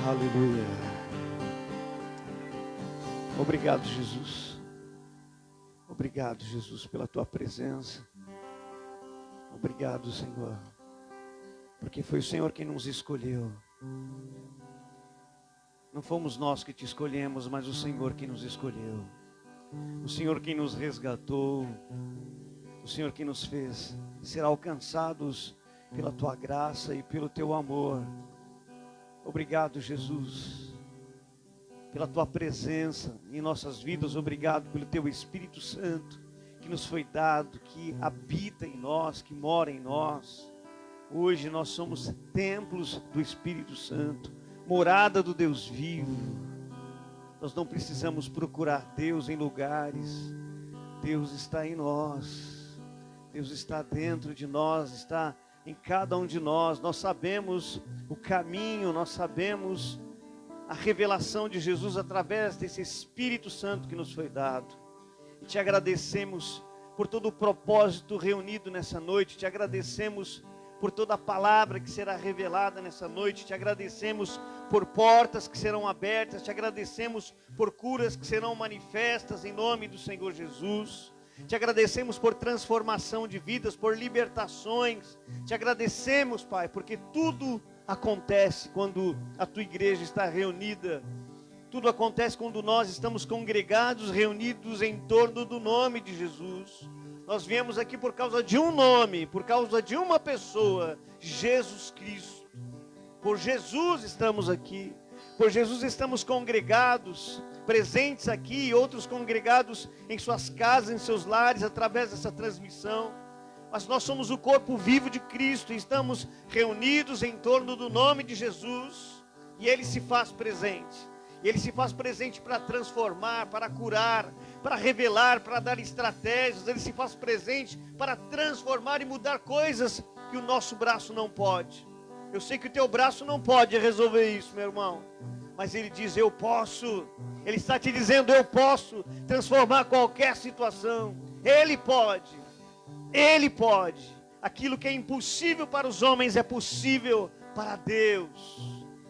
Aleluia. Obrigado, Jesus. Obrigado, Jesus, pela tua presença. Obrigado, Senhor, porque foi o Senhor quem nos escolheu. Não fomos nós que te escolhemos, mas o Senhor quem nos escolheu. O Senhor quem nos resgatou. O Senhor quem nos fez ser alcançados pela tua graça e pelo teu amor. Obrigado, Jesus, pela tua presença em nossas vidas. Obrigado pelo teu Espírito Santo que nos foi dado, que habita em nós, que mora em nós. Hoje nós somos templos do Espírito Santo, morada do Deus vivo. Nós não precisamos procurar Deus em lugares. Deus está em nós. Deus está dentro de nós, está em cada um de nós. Nós sabemos o caminho, nós sabemos a revelação de Jesus através desse Espírito Santo que nos foi dado. E te agradecemos por todo o propósito reunido nessa noite. Te agradecemos por toda a palavra que será revelada nessa noite. Te agradecemos por portas que serão abertas. Te agradecemos por curas que serão manifestas em nome do Senhor Jesus. Te agradecemos por transformação de vidas, por libertações. Te agradecemos, Pai, porque tudo acontece quando a tua igreja está reunida. Tudo acontece quando nós estamos congregados, reunidos em torno do nome de Jesus. Nós viemos aqui por causa de um nome, por causa de uma pessoa, Jesus Cristo. Por Jesus estamos aqui, por Jesus estamos congregados, presentes aqui, e outros congregados em suas casas, em seus lares, através dessa transmissão. Mas nós somos o corpo vivo de Cristo e estamos reunidos em torno do nome de Jesus, e Ele se faz presente. E Ele se faz presente para transformar, para curar, para revelar, para dar estratégias. Ele se faz presente para transformar e mudar coisas que o nosso braço não pode. Eu sei que o teu braço não pode resolver isso, meu irmão, mas Ele diz, eu posso. Ele está te dizendo, eu posso transformar qualquer situação. Ele pode. Ele pode. Aquilo que é impossível para os homens é possível para Deus.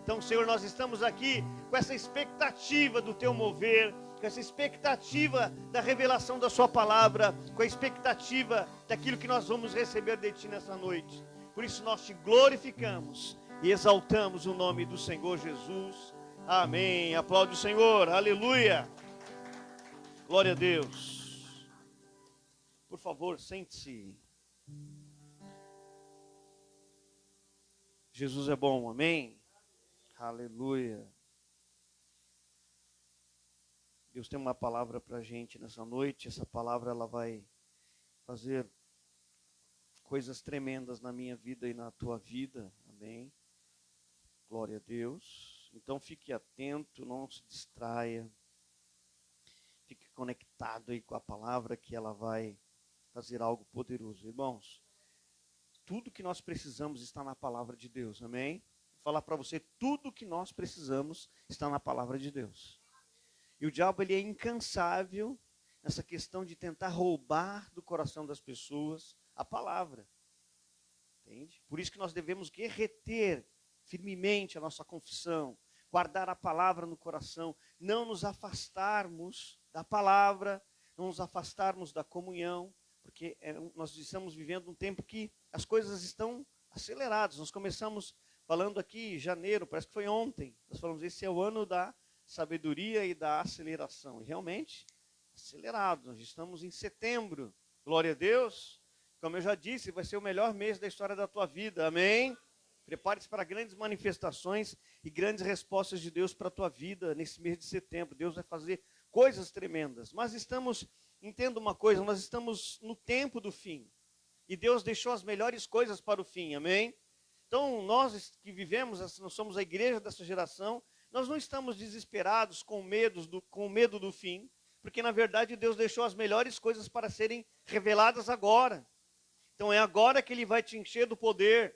Então, Senhor, nós estamos aqui com essa expectativa do teu mover, com essa expectativa da revelação da sua palavra, com a expectativa daquilo que nós vamos receber de ti nessa noite. Por isso nós te glorificamos e exaltamos o nome do Senhor Jesus. Amém. Aplaude o Senhor. Aleluia. Glória a Deus. Por favor, sente-se. Jesus é bom. Amém. Aleluia. Deus tem uma palavra para a gente nessa noite. Essa palavra ela vai fazer coisas tremendas na minha vida e na tua vida. Amém. Glória a Deus. Então fique atento, não se distraia. Fique conectado aí com a palavra que ela vai fazer algo poderoso. Irmãos, tudo que nós precisamos está na palavra de Deus. Amém. Falar para você, tudo que nós precisamos está na palavra de Deus. E o diabo ele é incansável nessa questão de tentar roubar do coração das pessoas a palavra. Entende? Por isso que nós devemos reter firmemente a nossa confissão, guardar a palavra no coração, não nos afastarmos da palavra, não nos afastarmos da comunhão, porque nós estamos vivendo um tempo que as coisas estão aceleradas. Nós começamos falando aqui em janeiro, parece que foi ontem, nós falamos, esse é o ano da sabedoria e da aceleração. E realmente, acelerado, nós estamos em setembro, glória a Deus. Como eu já disse, vai ser o melhor mês da história da tua vida, amém? Prepare-se para grandes manifestações e grandes respostas de Deus para a tua vida nesse mês de setembro. Deus vai fazer coisas tremendas. Mas entenda uma coisa, nós estamos no tempo do fim. E Deus deixou as melhores coisas para o fim, amém? Então, nós que vivemos, nós somos a igreja dessa geração, nós não estamos desesperados com medo do fim, porque na verdade Deus deixou as melhores coisas para serem reveladas agora. Então é agora que Ele vai te encher do poder,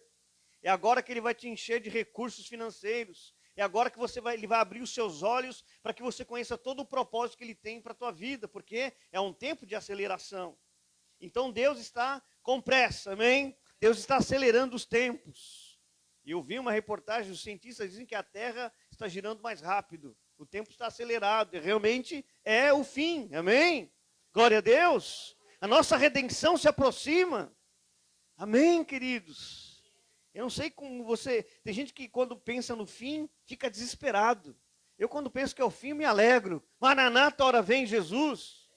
é agora que Ele vai te encher de recursos financeiros, é agora que Ele vai abrir os seus olhos para que você conheça todo o propósito que Ele tem para a tua vida, porque é um tempo de aceleração. Então Deus está com pressa, amém? Deus está acelerando os tempos. E eu vi uma reportagem, os cientistas dizem que a Terra está girando mais rápido, o tempo está acelerado, e realmente é o fim, amém? Glória a Deus, a nossa redenção se aproxima, amém, queridos? Eu não sei como você, tem gente que quando pensa no fim, fica desesperado. Eu quando penso que é o fim, me alegro. Maranata, hora vem Jesus.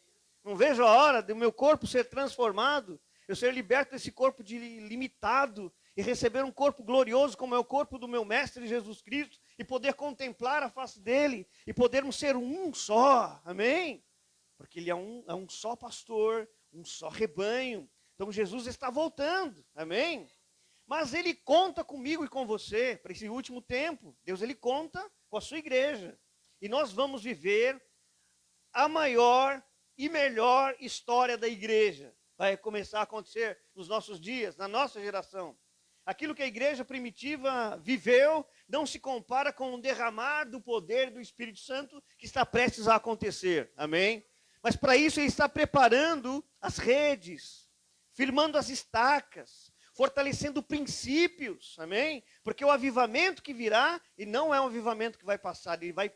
Não vejo a hora do meu corpo ser transformado, eu ser liberto desse corpo limitado e receber um corpo glorioso como é o corpo do meu mestre Jesus Cristo e poder contemplar a face dele e podermos ser um só, amém? Porque ele é um só pastor, um só rebanho. Então Jesus está voltando, amém? Mas ele conta comigo e com você para esse último tempo. Deus, ele conta com a sua igreja. E nós vamos viver a maior e melhor história da igreja. Vai começar a acontecer nos nossos dias, na nossa geração. Aquilo que a igreja primitiva viveu não se compara com o derramar do poder do Espírito Santo que está prestes a acontecer. Amém? Mas para isso ele está preparando as redes, firmando as estacas, fortalecendo princípios. Amém? Porque o avivamento que virá, e não é um avivamento que vai passar, ele vai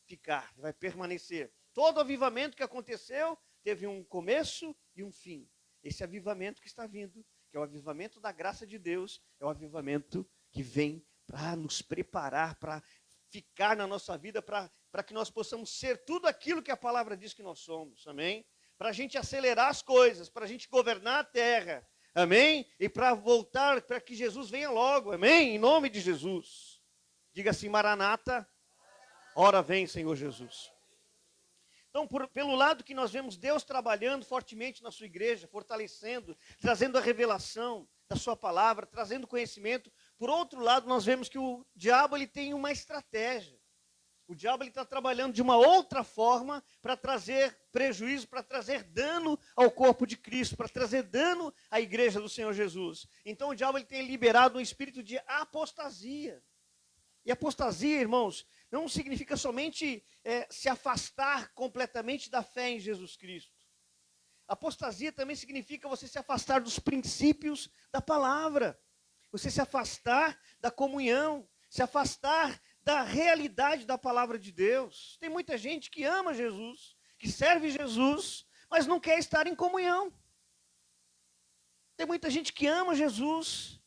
ficar, vai permanecer. Todo avivamento que aconteceu teve um começo e um fim. Esse avivamento que está vindo, que é o avivamento da graça de Deus, é o avivamento que vem para nos preparar, para ficar na nossa vida, para que nós possamos ser tudo aquilo que a palavra diz que nós somos, amém? Para a gente acelerar as coisas, para a gente governar a terra, amém? E para voltar, para que Jesus venha logo, amém? Em nome de Jesus. Diga assim, Maranata, ora vem, Senhor Jesus. Então, pelo lado que nós vemos Deus trabalhando fortemente na sua igreja, fortalecendo, trazendo a revelação da sua palavra, trazendo conhecimento. Por outro lado, nós vemos que o diabo ele tem uma estratégia. O diabo ele está trabalhando de uma outra forma para trazer prejuízo, para trazer dano ao corpo de Cristo, para trazer dano à igreja do Senhor Jesus. Então, o diabo ele tem liberado um espírito de apostasia. E apostasia, irmãos, não significa somente se afastar completamente da fé em Jesus Cristo. Apostasia também significa você se afastar dos princípios da palavra. Você se afastar da comunhão, se afastar da realidade da palavra de Deus. Tem muita gente que ama Jesus, que serve Jesus, mas não quer estar em comunhão. Tem muita gente que ama Jesus,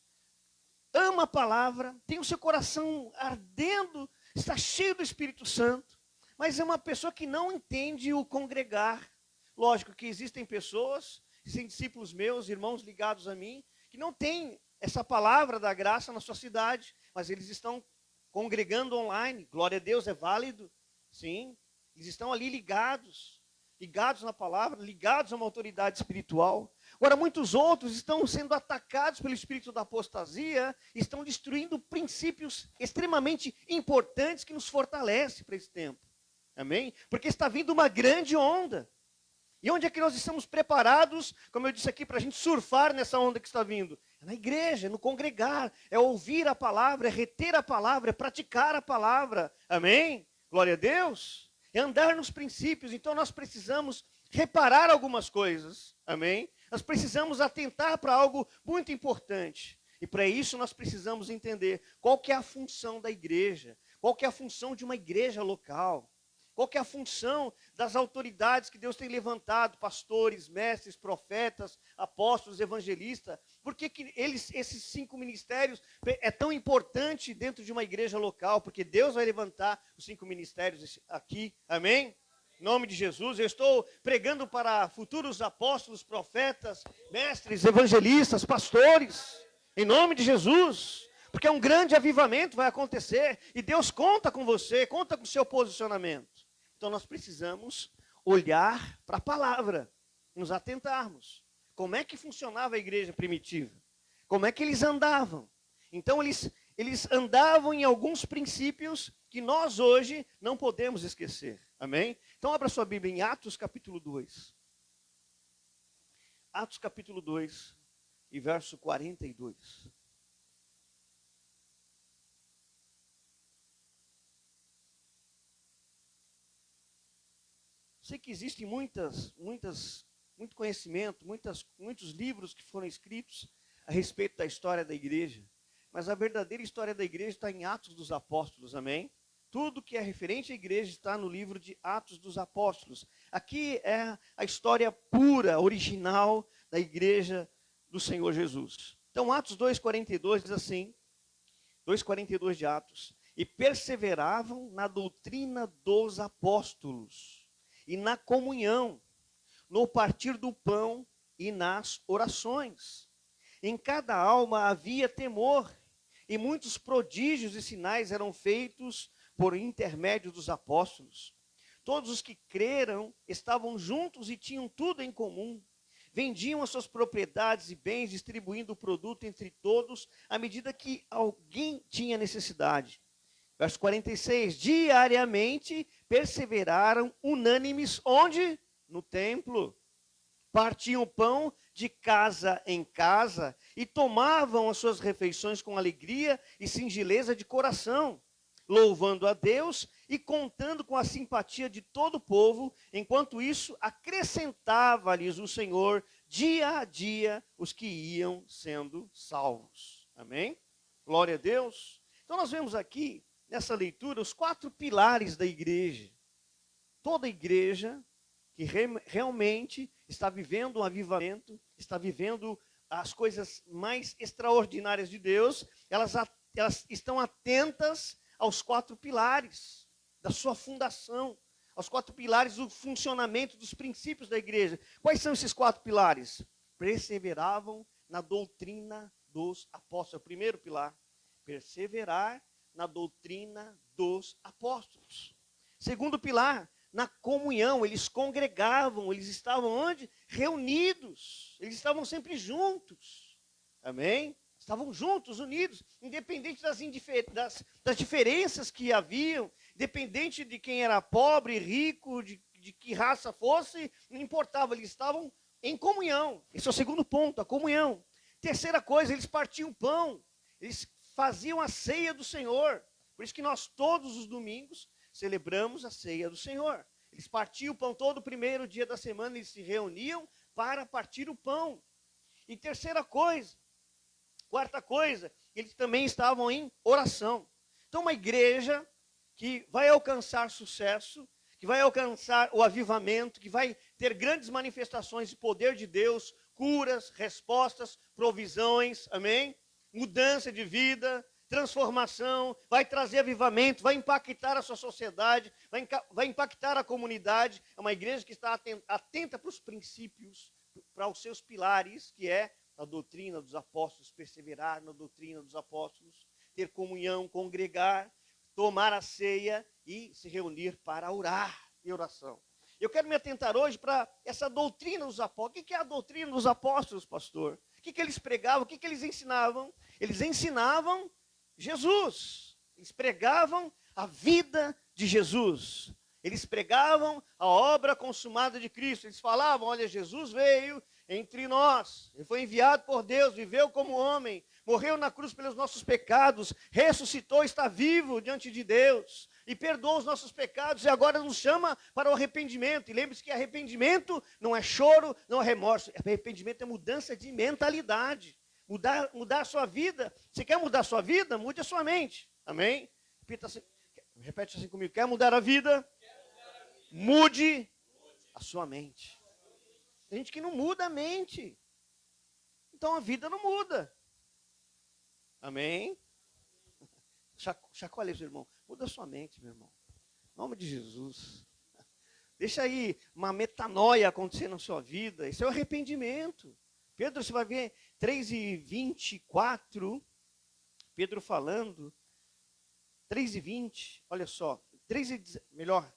ama a palavra, tem o seu coração ardendo, está cheio do Espírito Santo, mas é uma pessoa que não entende o congregar. Lógico que existem pessoas, existem discípulos meus, irmãos ligados a mim, que não têm essa palavra da graça na sua cidade, mas eles estão congregando online. Glória a Deus, é válido, sim. Eles estão ali ligados na palavra, ligados a uma autoridade espiritual. Agora, muitos outros estão sendo atacados pelo espírito da apostasia, estão destruindo princípios extremamente importantes que nos fortalecem para esse tempo. Amém? Porque está vindo uma grande onda. E onde é que nós estamos preparados, como eu disse aqui, para a gente surfar nessa onda que está vindo? É na igreja, é no congregar, é ouvir a palavra, é reter a palavra, é praticar a palavra. Amém? Glória a Deus. É andar nos princípios. Então nós precisamos reparar algumas coisas. Amém? Nós precisamos atentar para algo muito importante. E para isso nós precisamos entender qual que é a função da igreja, qual que é a função de uma igreja local. Qual que é a função das autoridades que Deus tem levantado, pastores, mestres, profetas, apóstolos, evangelistas? Por que esses 5 ministérios é tão importante dentro de uma igreja local? Porque Deus vai levantar os 5 ministérios aqui, amém? Em nome de Jesus, eu estou pregando para futuros apóstolos, profetas, mestres, evangelistas, pastores, em nome de Jesus. Porque um grande avivamento vai acontecer e Deus conta com você, conta com o seu posicionamento. Então nós precisamos olhar para a palavra, nos atentarmos. Como é que funcionava a igreja primitiva? Como é que eles andavam? Então eles andavam em alguns princípios que nós hoje não podemos esquecer. Amém? Então abra sua Bíblia em Atos capítulo 2. Atos capítulo 2 e verso 42. Sei que existem muito conhecimento, muitos livros que foram escritos a respeito da história da igreja, mas a verdadeira história da igreja está em Atos dos Apóstolos, amém? Tudo que é referente à igreja está no livro de Atos dos Apóstolos. Aqui é a história pura, original da igreja do Senhor Jesus. Então, Atos 2,42 diz assim, 2,42 de Atos: e perseveravam na doutrina dos apóstolos, e na comunhão, no partir do pão e nas orações. Em cada alma havia temor, e muitos prodígios e sinais eram feitos por intermédio dos apóstolos. Todos os que creram estavam juntos e tinham tudo em comum. Vendiam as suas propriedades e bens, distribuindo o produto entre todos, à medida que alguém tinha necessidade. Verso 46, diariamente perseveraram unânimes, onde? No templo. Partiam o pão de casa em casa e tomavam as suas refeições com alegria e singeleza de coração, louvando a Deus e contando com a simpatia de todo o povo. Enquanto isso, acrescentava-lhes o Senhor dia a dia os que iam sendo salvos. Amém? Glória a Deus. Então nós vemos aqui, nessa leitura, os 4 pilares da igreja. Toda igreja que realmente está vivendo um avivamento, está vivendo as coisas mais extraordinárias de Deus, elas estão atentas aos 4 pilares da sua fundação, aos 4 pilares do funcionamento dos princípios da igreja. Quais são esses 4 pilares? Perseveravam na doutrina dos apóstolos. É o primeiro pilar. Perseverar na doutrina dos apóstolos. Segundo pilar, na comunhão. Eles congregavam, eles estavam onde? Reunidos. Eles estavam sempre juntos. Amém? Estavam juntos, unidos, independente das diferenças que haviam, independente de quem era pobre, rico, de que raça fosse, não importava, eles estavam em comunhão. Esse é o segundo ponto, a comunhão. Terceira coisa, eles partiam pão, eles faziam a ceia do Senhor. Por isso que nós todos os domingos celebramos a ceia do Senhor. Eles partiam o pão todo primeiro dia da semana, eles se reuniam para partir o pão. E terceira coisa, quarta coisa, eles também estavam em oração. Então, uma igreja que vai alcançar sucesso, que vai alcançar o avivamento, que vai ter grandes manifestações de poder de Deus, curas, respostas, provisões, amém? Mudança de vida, transformação, vai trazer avivamento, vai impactar a sua sociedade, vai impactar a comunidade. É uma igreja que está atenta para os princípios, para os seus pilares, que é a doutrina dos apóstolos, perseverar na doutrina dos apóstolos, ter comunhão, congregar, tomar a ceia e se reunir para orar e oração. Eu quero me atentar hoje para essa doutrina dos apóstolos. O que é a doutrina dos apóstolos, pastor? O que eles pregavam? O que eles ensinavam? Eles ensinavam Jesus. Eles pregavam a vida de Jesus. Eles pregavam a obra consumada de Cristo. Eles falavam, olha, Jesus veio entre nós. Ele foi enviado por Deus, viveu como homem, morreu na cruz pelos nossos pecados, ressuscitou, está vivo diante de Deus e perdoa os nossos pecados e agora nos chama para o arrependimento. E lembre-se que arrependimento não é choro, não é remorso. Arrependimento é mudança de mentalidade. Mudar a sua vida. Você quer mudar a sua vida? Mude a sua mente. Amém? Repete assim comigo. Quer mudar a vida? Mude a sua mente. Tem gente que não muda a mente. Então a vida não muda. Amém? Chacoalhe, seu irmão. Muda a sua mente, meu irmão. Em nome de Jesus. Deixa aí uma metanoia acontecer na sua vida. Isso é o arrependimento. Pedro, você vai ver 3:24. Pedro falando. 3:20. Olha só.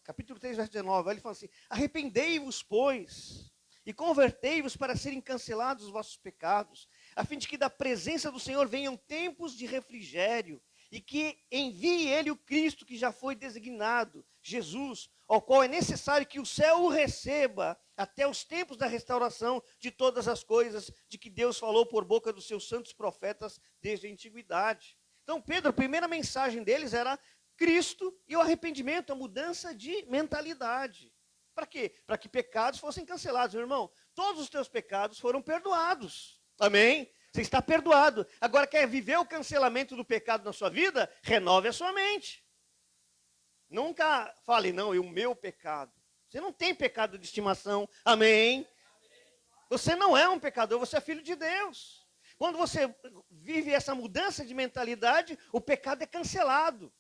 Capítulo 3, verso 19. Ele fala assim: arrependei-vos, pois, e convertei-vos para serem cancelados os vossos pecados, a fim de que da presença do Senhor venham tempos de refrigério, e que envie ele o Cristo que já foi designado, Jesus, ao qual é necessário que o céu o receba até os tempos da restauração de todas as coisas de que Deus falou por boca dos seus santos profetas desde a antiguidade. Então, Pedro, a primeira mensagem deles era Cristo e o arrependimento, a mudança de mentalidade. Para quê? Para que pecados fossem cancelados. Meu irmão, todos os teus pecados foram perdoados. Amém? Você está perdoado. Agora, quer viver o cancelamento do pecado na sua vida? Renove a sua mente. Nunca fale, não, é o meu pecado. Você não tem pecado de estimação. Amém? Você não é um pecador, você é filho de Deus. Quando você vive essa mudança de mentalidade, o pecado é cancelado.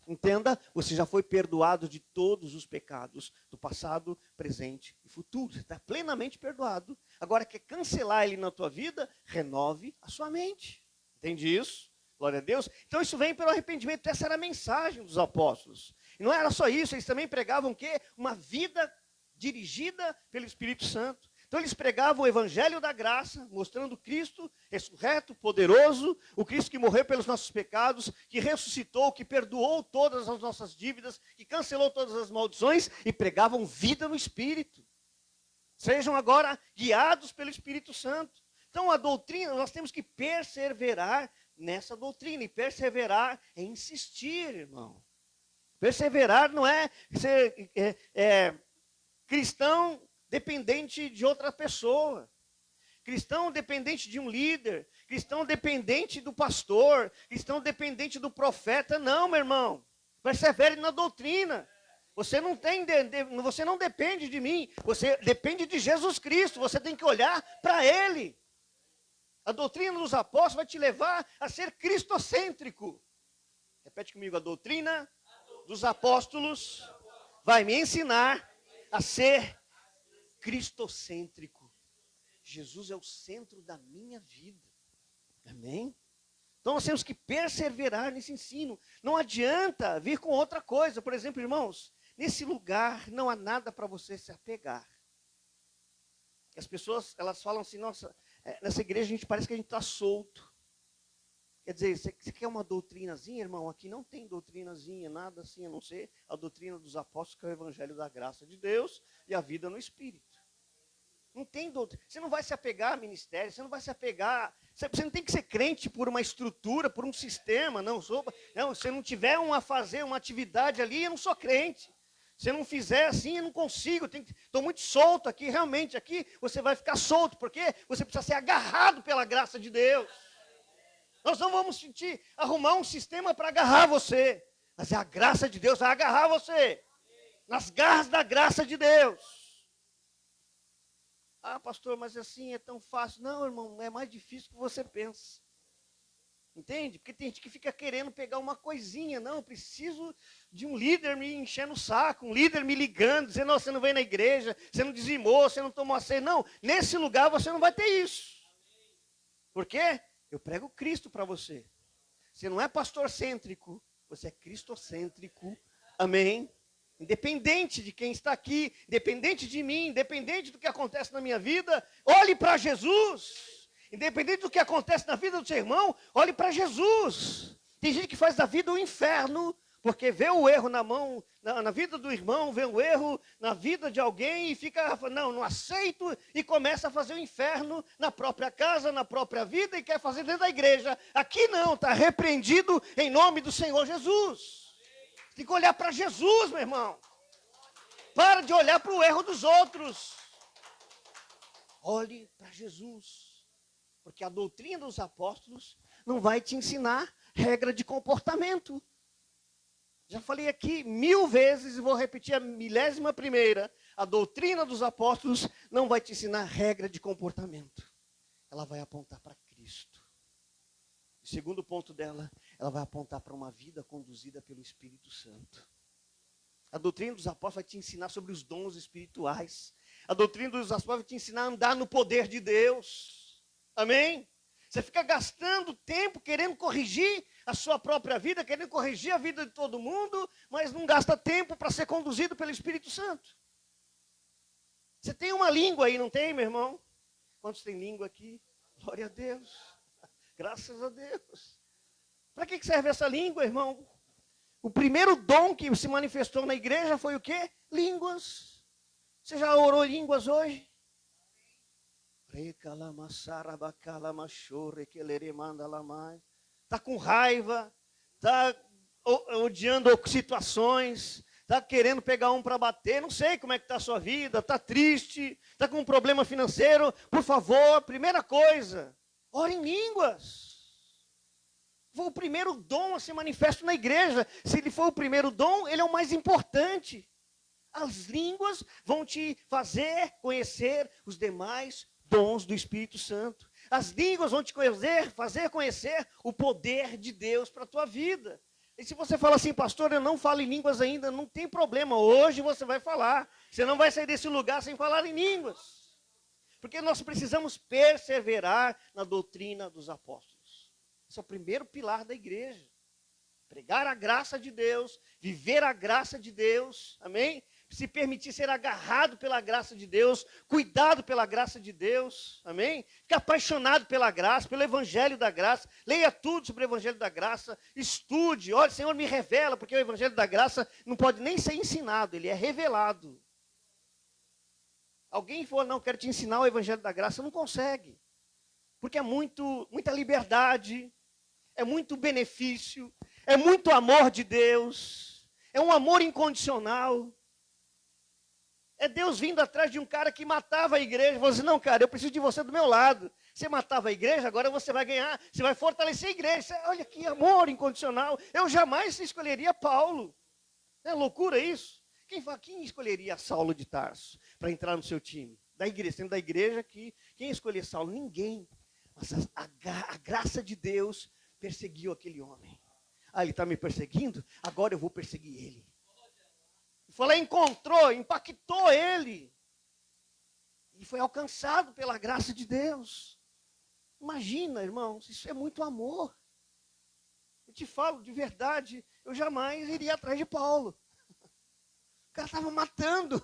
Entenda, você já foi perdoado de todos os pecados do passado, presente e futuro. Você está plenamente perdoado. Agora, quer cancelar ele na tua vida? Renove a sua mente. Entende isso? Glória a Deus. Então, isso vem pelo arrependimento. Essa era a mensagem dos apóstolos. E não era só isso, eles também pregavam o quê? Uma vida dirigida pelo Espírito Santo. Então eles pregavam o evangelho da graça, mostrando Cristo ressurreto, poderoso, o Cristo que morreu pelos nossos pecados, que ressuscitou, que perdoou todas as nossas dívidas, que cancelou todas as maldições, e pregavam vida no Espírito. Sejam agora guiados pelo Espírito Santo. Então a doutrina, nós temos que perseverar nessa doutrina, e perseverar é insistir, irmão. Perseverar não é ser cristão dependente de outra pessoa, cristão dependente de um líder, cristão dependente do pastor, cristão dependente do profeta. Não, meu irmão, persevere na doutrina. Você não depende de mim, você depende de Jesus Cristo, você tem que olhar para Ele. A doutrina dos apóstolos vai te levar a ser cristocêntrico. Repete comigo, a doutrina dos apóstolos vai me ensinar a ser cristocêntrico. Jesus é o centro da minha vida. Amém? Então nós temos que perseverar nesse ensino. Não adianta vir com outra coisa. Por exemplo, irmãos, nesse lugar não há nada para você se apegar. As pessoas, elas falam assim, nossa, nessa igreja a gente parece que a gente está solto. Quer dizer, você quer uma doutrinazinha, irmão? Aqui não tem doutrinazinha, nada assim, a não ser a doutrina dos apóstolos, que é o evangelho da graça de Deus e a vida no Espírito. Não tem doutrina. Você não vai se apegar a ministério, você não vai se apegar. Você não tem que ser crente por uma estrutura, por um sistema. Não, se eu não tiver a fazer uma atividade ali, eu não sou crente. Se eu não fizer assim, eu não consigo. Estou muito solto aqui, realmente. Aqui você vai ficar solto, porque você precisa ser agarrado pela graça de Deus. Nós não vamos arrumar um sistema para agarrar você. Mas é a graça de Deus vai agarrar você. Nas garras da graça de Deus. Ah, pastor, mas assim é tão fácil. Não, irmão, é mais difícil do que você pensa. Entende? Porque tem gente que fica querendo pegar uma coisinha. Não, eu preciso de um líder me enchendo o saco, um líder me ligando, dizendo, não, você não veio na igreja, você não dizimou, você não tomou a ceia. Não, nesse lugar você não vai ter isso. Por quê? Eu prego Cristo para você. Você não é pastor cêntrico, você é cristocêntrico. Amém? Independente de quem está aqui, independente de mim, independente do que acontece na minha vida, olhe para Jesus. Independente do que acontece na vida do seu irmão, olhe para Jesus. Tem gente que faz da vida um inferno, porque vê o erro na vida do irmão, vê o erro na vida de alguém e fica, não aceito, e começa a fazer o inferno na própria casa, na própria vida, e quer fazer dentro da igreja. Aqui não, está repreendido em nome do Senhor Jesus. Tem que olhar para Jesus, meu irmão. Para de olhar para o erro dos outros. Olhe para Jesus. Porque a doutrina dos apóstolos não vai te ensinar regra de comportamento. Já falei aqui 1000 vezes e vou repetir a 11ª. A doutrina dos apóstolos não vai te ensinar regra de comportamento. Ela vai apontar para Cristo. O segundo ponto dela, ela vai apontar para uma vida conduzida pelo Espírito Santo. A doutrina dos apóstolos vai te ensinar sobre os dons espirituais. A doutrina dos apóstolos vai te ensinar a andar no poder de Deus. Amém? Você fica gastando tempo querendo corrigir a sua própria vida, querendo corrigir a vida de todo mundo, mas não gasta tempo para ser conduzido pelo Espírito Santo. Você tem uma língua aí, não tem, meu irmão? Quantos tem língua aqui? Glória a Deus. Graças a Deus. Para que serve essa língua, irmão? O primeiro dom que se manifestou na igreja foi o quê? Línguas. Você já orou línguas hoje? Está com raiva, está odiando situações, está querendo pegar um para bater, não sei como é que está a sua vida, está triste, está com um problema financeiro. Por favor, primeira coisa, ore em línguas. Foi o primeiro dom a ser manifesto na igreja. Se ele foi o primeiro dom, ele é o mais importante. As línguas vão te fazer conhecer os demais dons do Espírito Santo. As línguas vão te fazer conhecer o poder de Deus para a tua vida. E se você fala assim, pastor, eu não falo em línguas ainda, não tem problema. Hoje você vai falar. Você não vai sair desse lugar sem falar em línguas. Porque nós precisamos perseverar na doutrina dos apóstolos. Esse é o primeiro pilar da igreja. Pregar a graça de Deus, viver a graça de Deus, amém? Se permitir ser agarrado pela graça de Deus, cuidado pela graça de Deus, amém? Fique apaixonado pela graça, pelo evangelho da graça, leia tudo sobre o evangelho da graça, estude, olha, Senhor, me revela, porque o evangelho da graça não pode nem ser ensinado, ele é revelado. Alguém for, não, quero te ensinar o evangelho da graça, não consegue, porque é muita liberdade, é muito benefício, é muito amor de Deus, é um amor incondicional. É Deus vindo atrás de um cara que matava a igreja. Falou assim, não, cara, eu preciso de você do meu lado. Você matava a igreja, agora você vai ganhar, você vai fortalecer a igreja. Olha que amor incondicional. Eu jamais escolheria Paulo. É loucura isso? Quem escolheria Saulo de Tarso para entrar no seu time? Da igreja, sendo da igreja, quem escolheria Saulo? Ninguém. Mas a graça de Deus perseguiu aquele homem. Ah, ele está me perseguindo? Agora eu vou perseguir ele. Foi lá, encontrou, impactou ele. E foi alcançado pela graça de Deus. Imagina, irmãos, isso é muito amor. Eu te falo de verdade, eu jamais iria atrás de Paulo. O cara estava matando.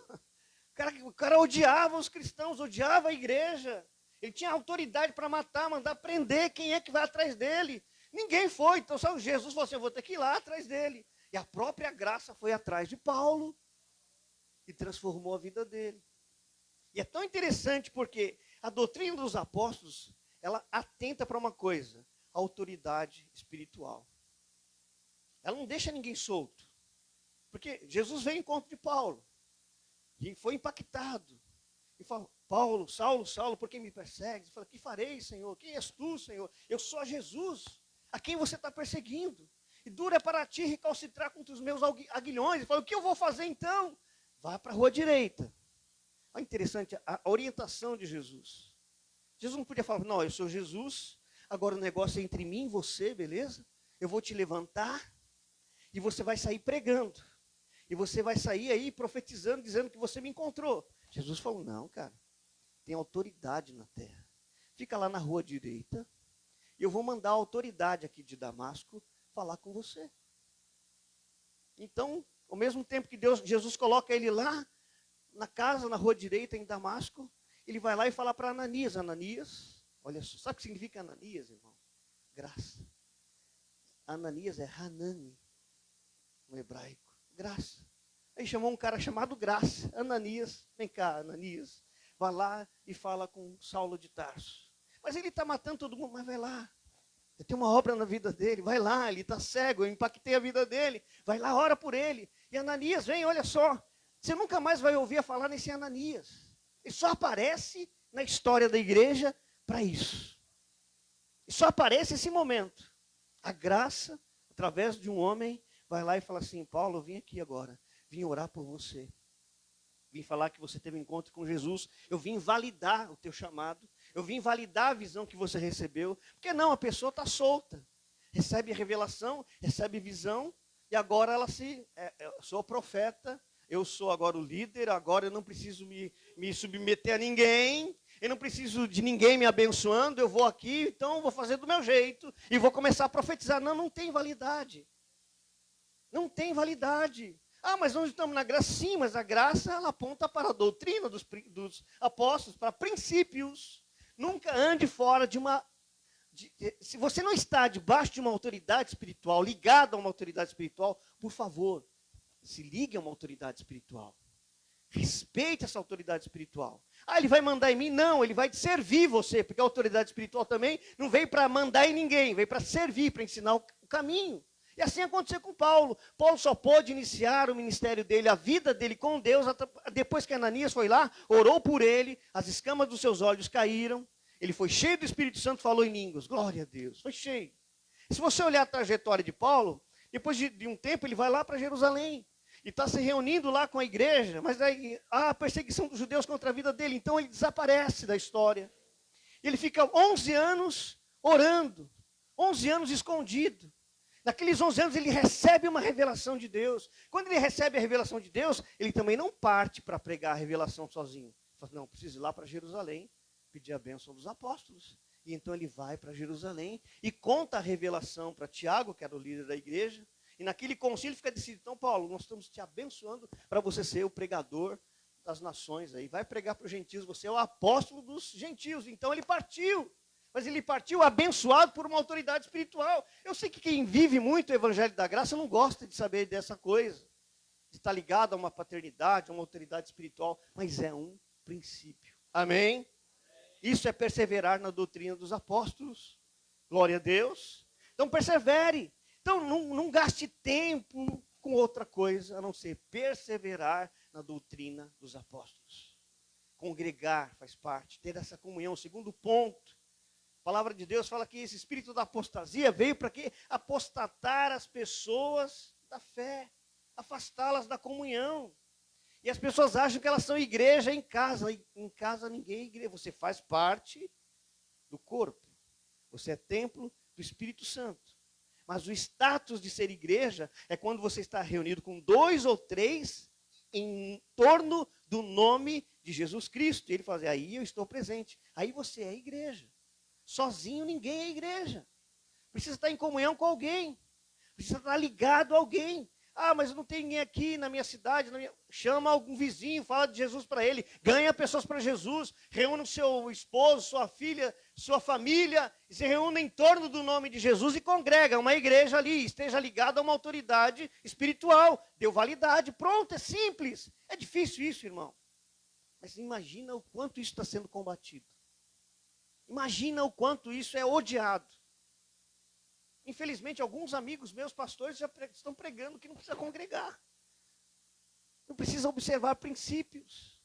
O cara odiava os cristãos, odiava a igreja. Ele tinha autoridade para matar, mandar prender. Quem é que vai atrás dele? Ninguém foi. Então só Jesus falou assim, eu vou ter que ir lá atrás dele. E a própria graça foi atrás de Paulo e transformou a vida dele. E é tão interessante porque a doutrina dos apóstolos, ela atenta para uma coisa, a autoridade espiritual. Ela não deixa ninguém solto. Porque Jesus veio ao encontro de Paulo e foi impactado. E falou, Paulo, Saulo, por que me persegues? Ele falou, que farei, Senhor? Quem és tu, Senhor? Eu sou Jesus, a quem você está perseguindo. E dura é para ti recalcitrar contra os meus aguilhões. Ele falou, o que eu vou fazer então? Vá para a rua direita. Olha interessante a orientação de Jesus. Jesus não podia falar, não, eu sou Jesus, agora o negócio é entre mim e você, beleza? Eu vou te levantar e você vai sair pregando. E você vai sair aí profetizando, dizendo que você me encontrou. Jesus falou, não, cara, tem autoridade na terra. Fica lá na rua direita e eu vou mandar a autoridade aqui de Damasco falar com você. Então, ao mesmo tempo que Jesus coloca ele lá na casa, na rua direita em Damasco, ele vai lá e fala para Ananias, Ananias, olha só, sabe o que significa Ananias, irmão? Graça. Ananias é Hanani, no hebraico, graça. Aí chamou um cara chamado Graça, Ananias, vem cá, Ananias, vai lá e fala com Saulo de Tarso. Mas ele está matando todo mundo, mas vai lá. Eu tenho uma obra na vida dele, vai lá, ele está cego, eu impactei a vida dele, vai lá, ora por ele. E Ananias, vem, olha só, você nunca mais vai ouvir falar nesse Ananias. Ele só aparece na história da igreja para isso. E só aparece esse momento. A graça, através de um homem, vai lá e fala assim, Paulo, eu vim aqui agora, vim orar por você. Vim falar que você teve um encontro com Jesus, eu vim validar o teu chamado, eu vim validar a visão que você recebeu, porque não, a pessoa está solta, recebe revelação, recebe visão, e agora ela eu sou profeta, eu sou agora o líder, agora eu não preciso me submeter a ninguém, eu não preciso de ninguém me abençoando, eu vou aqui, então eu vou fazer do meu jeito, e vou começar a profetizar. Não, não tem validade. Não tem validade. Ah, mas nós estamos na graça. Sim, mas a graça ela aponta para a doutrina dos apóstolos, para princípios. Nunca ande fora de uma... se você não está debaixo de uma autoridade espiritual, ligado a uma autoridade espiritual, por favor, se ligue a uma autoridade espiritual. Respeite essa autoridade espiritual. Ah, ele vai mandar em mim? Não, ele vai servir você, porque a autoridade espiritual também não veio para mandar em ninguém, veio para servir, para ensinar o caminho. E assim aconteceu com Paulo. Paulo só pôde iniciar o ministério dele, a vida dele com Deus, depois que Ananias foi lá, orou por ele, as escamas dos seus olhos caíram, ele foi cheio do Espírito Santo, falou em línguas. Glória a Deus, foi cheio. Se você olhar a trajetória de Paulo, depois de um tempo ele vai lá para Jerusalém. E está se reunindo lá com a igreja, mas aí há a perseguição dos judeus contra a vida dele. Então ele desaparece da história. Ele fica 11 anos orando, 11 anos escondido. Naqueles 11 anos ele recebe uma revelação de Deus. Quando ele recebe a revelação de Deus, ele também não parte para pregar a revelação sozinho. Ele fala, não, preciso ir lá para Jerusalém, pedir a bênção dos apóstolos. E então ele vai para Jerusalém e conta a revelação para Tiago, que era o líder da igreja. E naquele concílio fica decidido, então Paulo, nós estamos te abençoando para você ser o pregador das nações. Aí vai pregar para os gentios, você é o apóstolo dos gentios. Então ele partiu. Mas ele partiu abençoado por uma autoridade espiritual. Eu sei que quem vive muito o evangelho da graça não gosta de saber dessa coisa. De estar ligado a uma paternidade, a uma autoridade espiritual. Mas é um princípio. Amém? Isso é perseverar na doutrina dos apóstolos. Glória a Deus. Então persevere. Então não gaste tempo com outra coisa, a não ser perseverar na doutrina dos apóstolos. Congregar faz parte, ter essa comunhão. Segundo ponto. A palavra de Deus fala que esse espírito da apostasia veio para quê? Apostatar as pessoas da fé, afastá-las da comunhão. E as pessoas acham que elas são igreja em casa. Em casa ninguém é igreja. Você faz parte do corpo. Você é templo do Espírito Santo. Mas o status de ser igreja é quando você está reunido com 2 ou 3 em torno do nome de Jesus Cristo. E ele fala, aí eu estou presente. Aí você é igreja. Sozinho ninguém é igreja. Precisa estar em comunhão com alguém. Precisa estar ligado a alguém. Ah, mas não tem ninguém aqui na minha cidade. Chama algum vizinho, fala de Jesus para ele. Ganha pessoas para Jesus. Reúne o seu esposo, sua filha, sua família. E se reúne em torno do nome de Jesus e congrega uma igreja ali. Esteja ligado a uma autoridade espiritual. Deu validade. Pronto, é simples. É difícil isso, irmão. Mas imagina o quanto isso está sendo combatido. Imagina o quanto isso é odiado. Infelizmente, alguns amigos meus, pastores, já estão pregando que não precisa congregar. Não precisa observar princípios.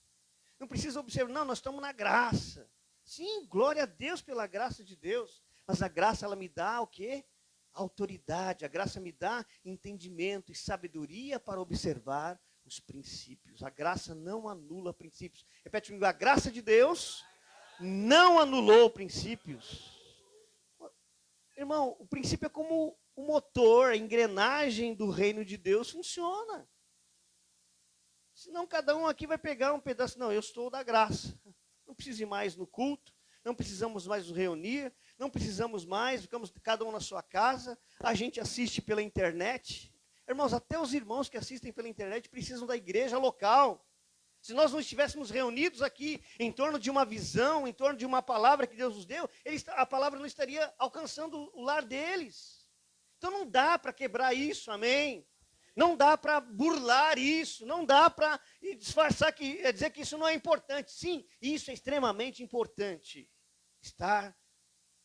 Não precisa observar, não, nós estamos na graça. Sim, glória a Deus pela graça de Deus. Mas a graça, ela me dá o quê? Autoridade. A graça me dá entendimento e sabedoria para observar os princípios. A graça não anula princípios. Repete comigo, a graça de Deus não anulou princípios. Irmão, o princípio é como o motor, a engrenagem do reino de Deus funciona. Senão cada um aqui vai pegar um pedaço. Não, eu estou da graça. Não preciso ir mais no culto. Não precisamos mais nos reunir. Não precisamos mais. Ficamos cada um na sua casa. A gente assiste pela internet. Irmãos, até os irmãos que assistem pela internet precisam da igreja local. Se nós não estivéssemos reunidos aqui em torno de uma visão, em torno de uma palavra que Deus nos deu, a palavra não estaria alcançando o lar deles. Então não dá para quebrar isso, amém? Não dá para burlar isso, não dá para disfarçar, dizer que isso não é importante. Sim, isso é extremamente importante. Estar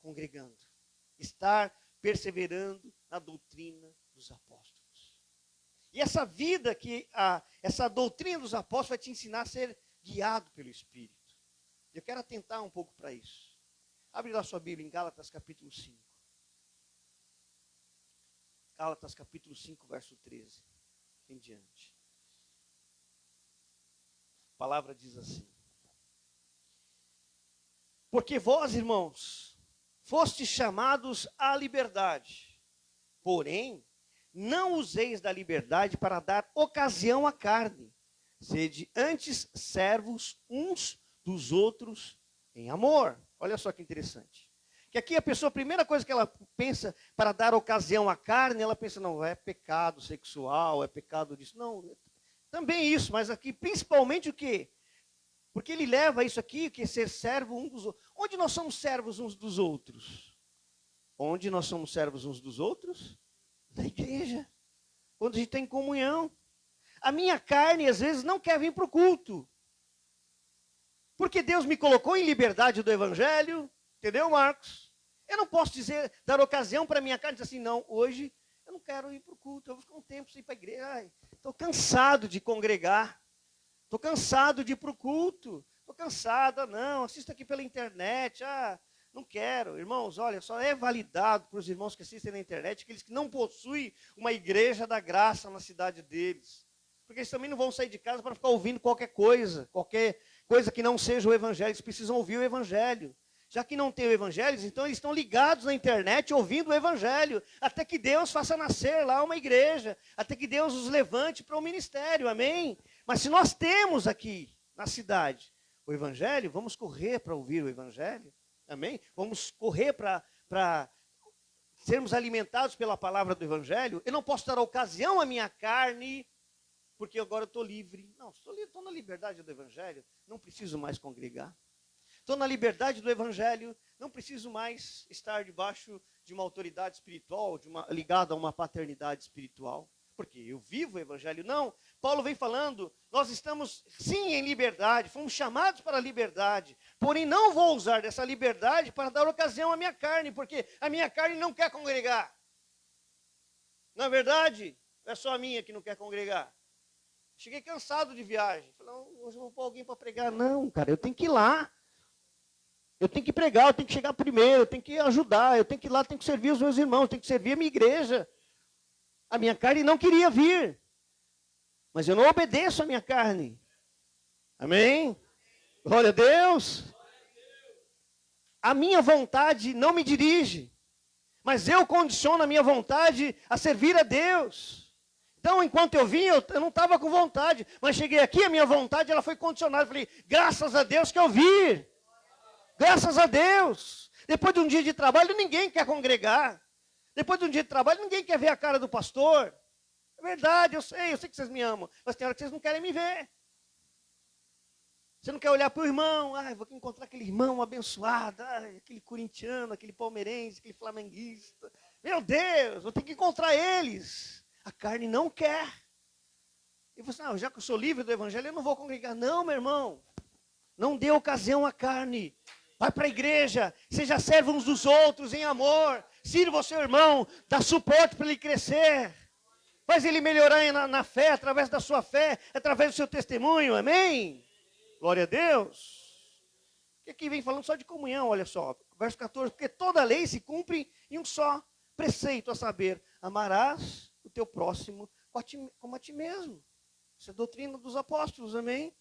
congregando, estar perseverando na doutrina dos apóstolos. E essa vida, essa doutrina dos apóstolos vai te ensinar a ser guiado pelo Espírito. Eu quero atentar um pouco para isso. Abre lá sua Bíblia em Gálatas capítulo 5. Gálatas capítulo 5, verso 13. Em diante. A palavra diz assim. Porque vós, irmãos, fostes chamados à liberdade. Porém, não useis da liberdade para dar ocasião à carne. Sede antes servos uns dos outros em amor. Olha só que interessante. Que aqui a primeira coisa que ela pensa para dar ocasião à carne, ela pensa, não, é pecado sexual, é pecado disso. Não, também isso, mas aqui principalmente o quê? Porque ele leva isso aqui, que é ser servo um dos outros. Onde nós somos servos uns dos outros? Onde nós somos servos uns dos outros? Da igreja, quando a gente tem comunhão. A minha carne, às vezes, não quer vir para o culto. Porque Deus me colocou em liberdade do evangelho, entendeu, Marcos? Eu não posso dar ocasião para a minha carne, dizer assim, não, hoje eu não quero ir para o culto, eu vou ficar um tempo sem ir para a igreja. Estou cansado de congregar, estou cansado de ir para o culto, estou cansada, não, assisto aqui pela internet, Não quero. Irmãos, olha, só é validado para os irmãos que assistem na internet aqueles que não possuem uma igreja da graça na cidade deles. Porque eles também não vão sair de casa para ficar ouvindo qualquer coisa que não seja o evangelho. Eles precisam ouvir o evangelho. Já que não tem o evangelho, então eles estão ligados na internet ouvindo o evangelho, até que Deus faça nascer lá uma igreja, até que Deus os levante para o ministério, amém? Mas se nós temos aqui na cidade o evangelho, vamos correr para ouvir o evangelho, amém? Vamos correr para sermos alimentados pela palavra do evangelho. Eu não posso dar ocasião à minha carne, porque agora eu estou livre. Não, estou na liberdade do evangelho, não preciso mais congregar. Estou na liberdade do evangelho, não preciso mais estar debaixo de uma autoridade espiritual, ligado a uma paternidade espiritual, porque eu vivo o evangelho. Não, Paulo vem falando, nós estamos sim em liberdade, fomos chamados para a liberdade, porém não vou usar dessa liberdade para dar ocasião à minha carne, porque a minha carne não quer congregar. Na verdade, é só a minha que não quer congregar. Cheguei cansado de viagem, falei, hoje eu vou pôr alguém para pregar. Não, cara, eu tenho que ir lá. Eu tenho que pregar, eu tenho que chegar primeiro, eu tenho que ajudar, eu tenho que ir lá, eu tenho que servir os meus irmãos, eu tenho que servir a minha igreja. A minha carne não queria vir, mas eu não obedeço a minha carne. Amém? Glória a Deus. A minha vontade não me dirige, mas eu condiciono a minha vontade a servir a Deus. Então, enquanto eu vim, eu não estava com vontade, mas cheguei aqui, a minha vontade ela foi condicionada. Eu falei, graças a Deus que eu vi. Graças a Deus. Depois de um dia de trabalho, ninguém quer congregar. Depois de um dia de trabalho, ninguém quer ver a cara do pastor. É verdade, eu sei que vocês me amam. Mas tem hora que vocês não querem me ver. Você não quer olhar para o irmão. Vou encontrar aquele irmão abençoado. Aquele corintiano, aquele palmeirense, aquele flamenguista. Meu Deus, vou ter que encontrar eles. A carne não quer. E você, já que eu sou livre do evangelho, eu não vou congregar. Não, meu irmão. Não dê ocasião à carne. Vai para a igreja, seja servo uns dos outros em amor, sirva o seu irmão, dá suporte para ele crescer, faz ele melhorar na fé, através da sua fé, através do seu testemunho, amém? Glória a Deus. E aqui vem falando só de comunhão, olha só, verso 14, porque toda lei se cumpre em um só preceito, a saber, amarás o teu próximo como a ti mesmo. Isso é a doutrina dos apóstolos, amém?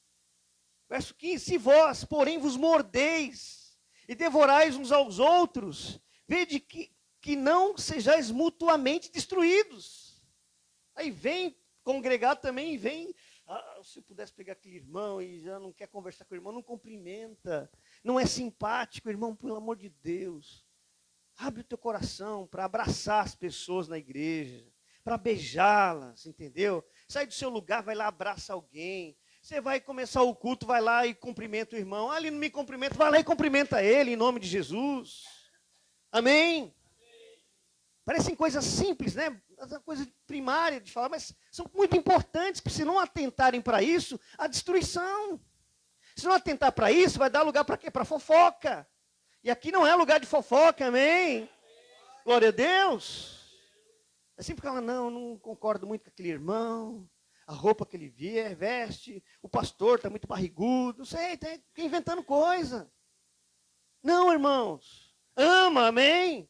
Verso 15, se vós, porém, vos mordeis e devorais uns aos outros, vede que não sejais mutuamente destruídos. Aí vem congregar também, vem, se eu pudesse pegar aquele irmão e já não quer conversar com o irmão, não cumprimenta, não é simpático, irmão, pelo amor de Deus. Abre o teu coração para abraçar as pessoas na igreja, para beijá-las, entendeu? Sai do seu lugar, vai lá, abraça alguém. Você vai começar o culto, vai lá e cumprimenta o irmão. Ele não me cumprimenta, vai lá e cumprimenta ele, em nome de Jesus. Amém? Parecem coisas simples, né? Coisa primária de falar, mas são muito importantes, porque se não atentarem para isso, a destruição. Se não atentar para isso, vai dar lugar para quê? Para fofoca. E aqui não é lugar de fofoca, amém? Glória a Deus. É sempre que ela, não concordo muito com aquele irmão. A roupa que ele veste, o pastor está muito barrigudo, não sei, está inventando coisa. Não, irmãos, ama, amém?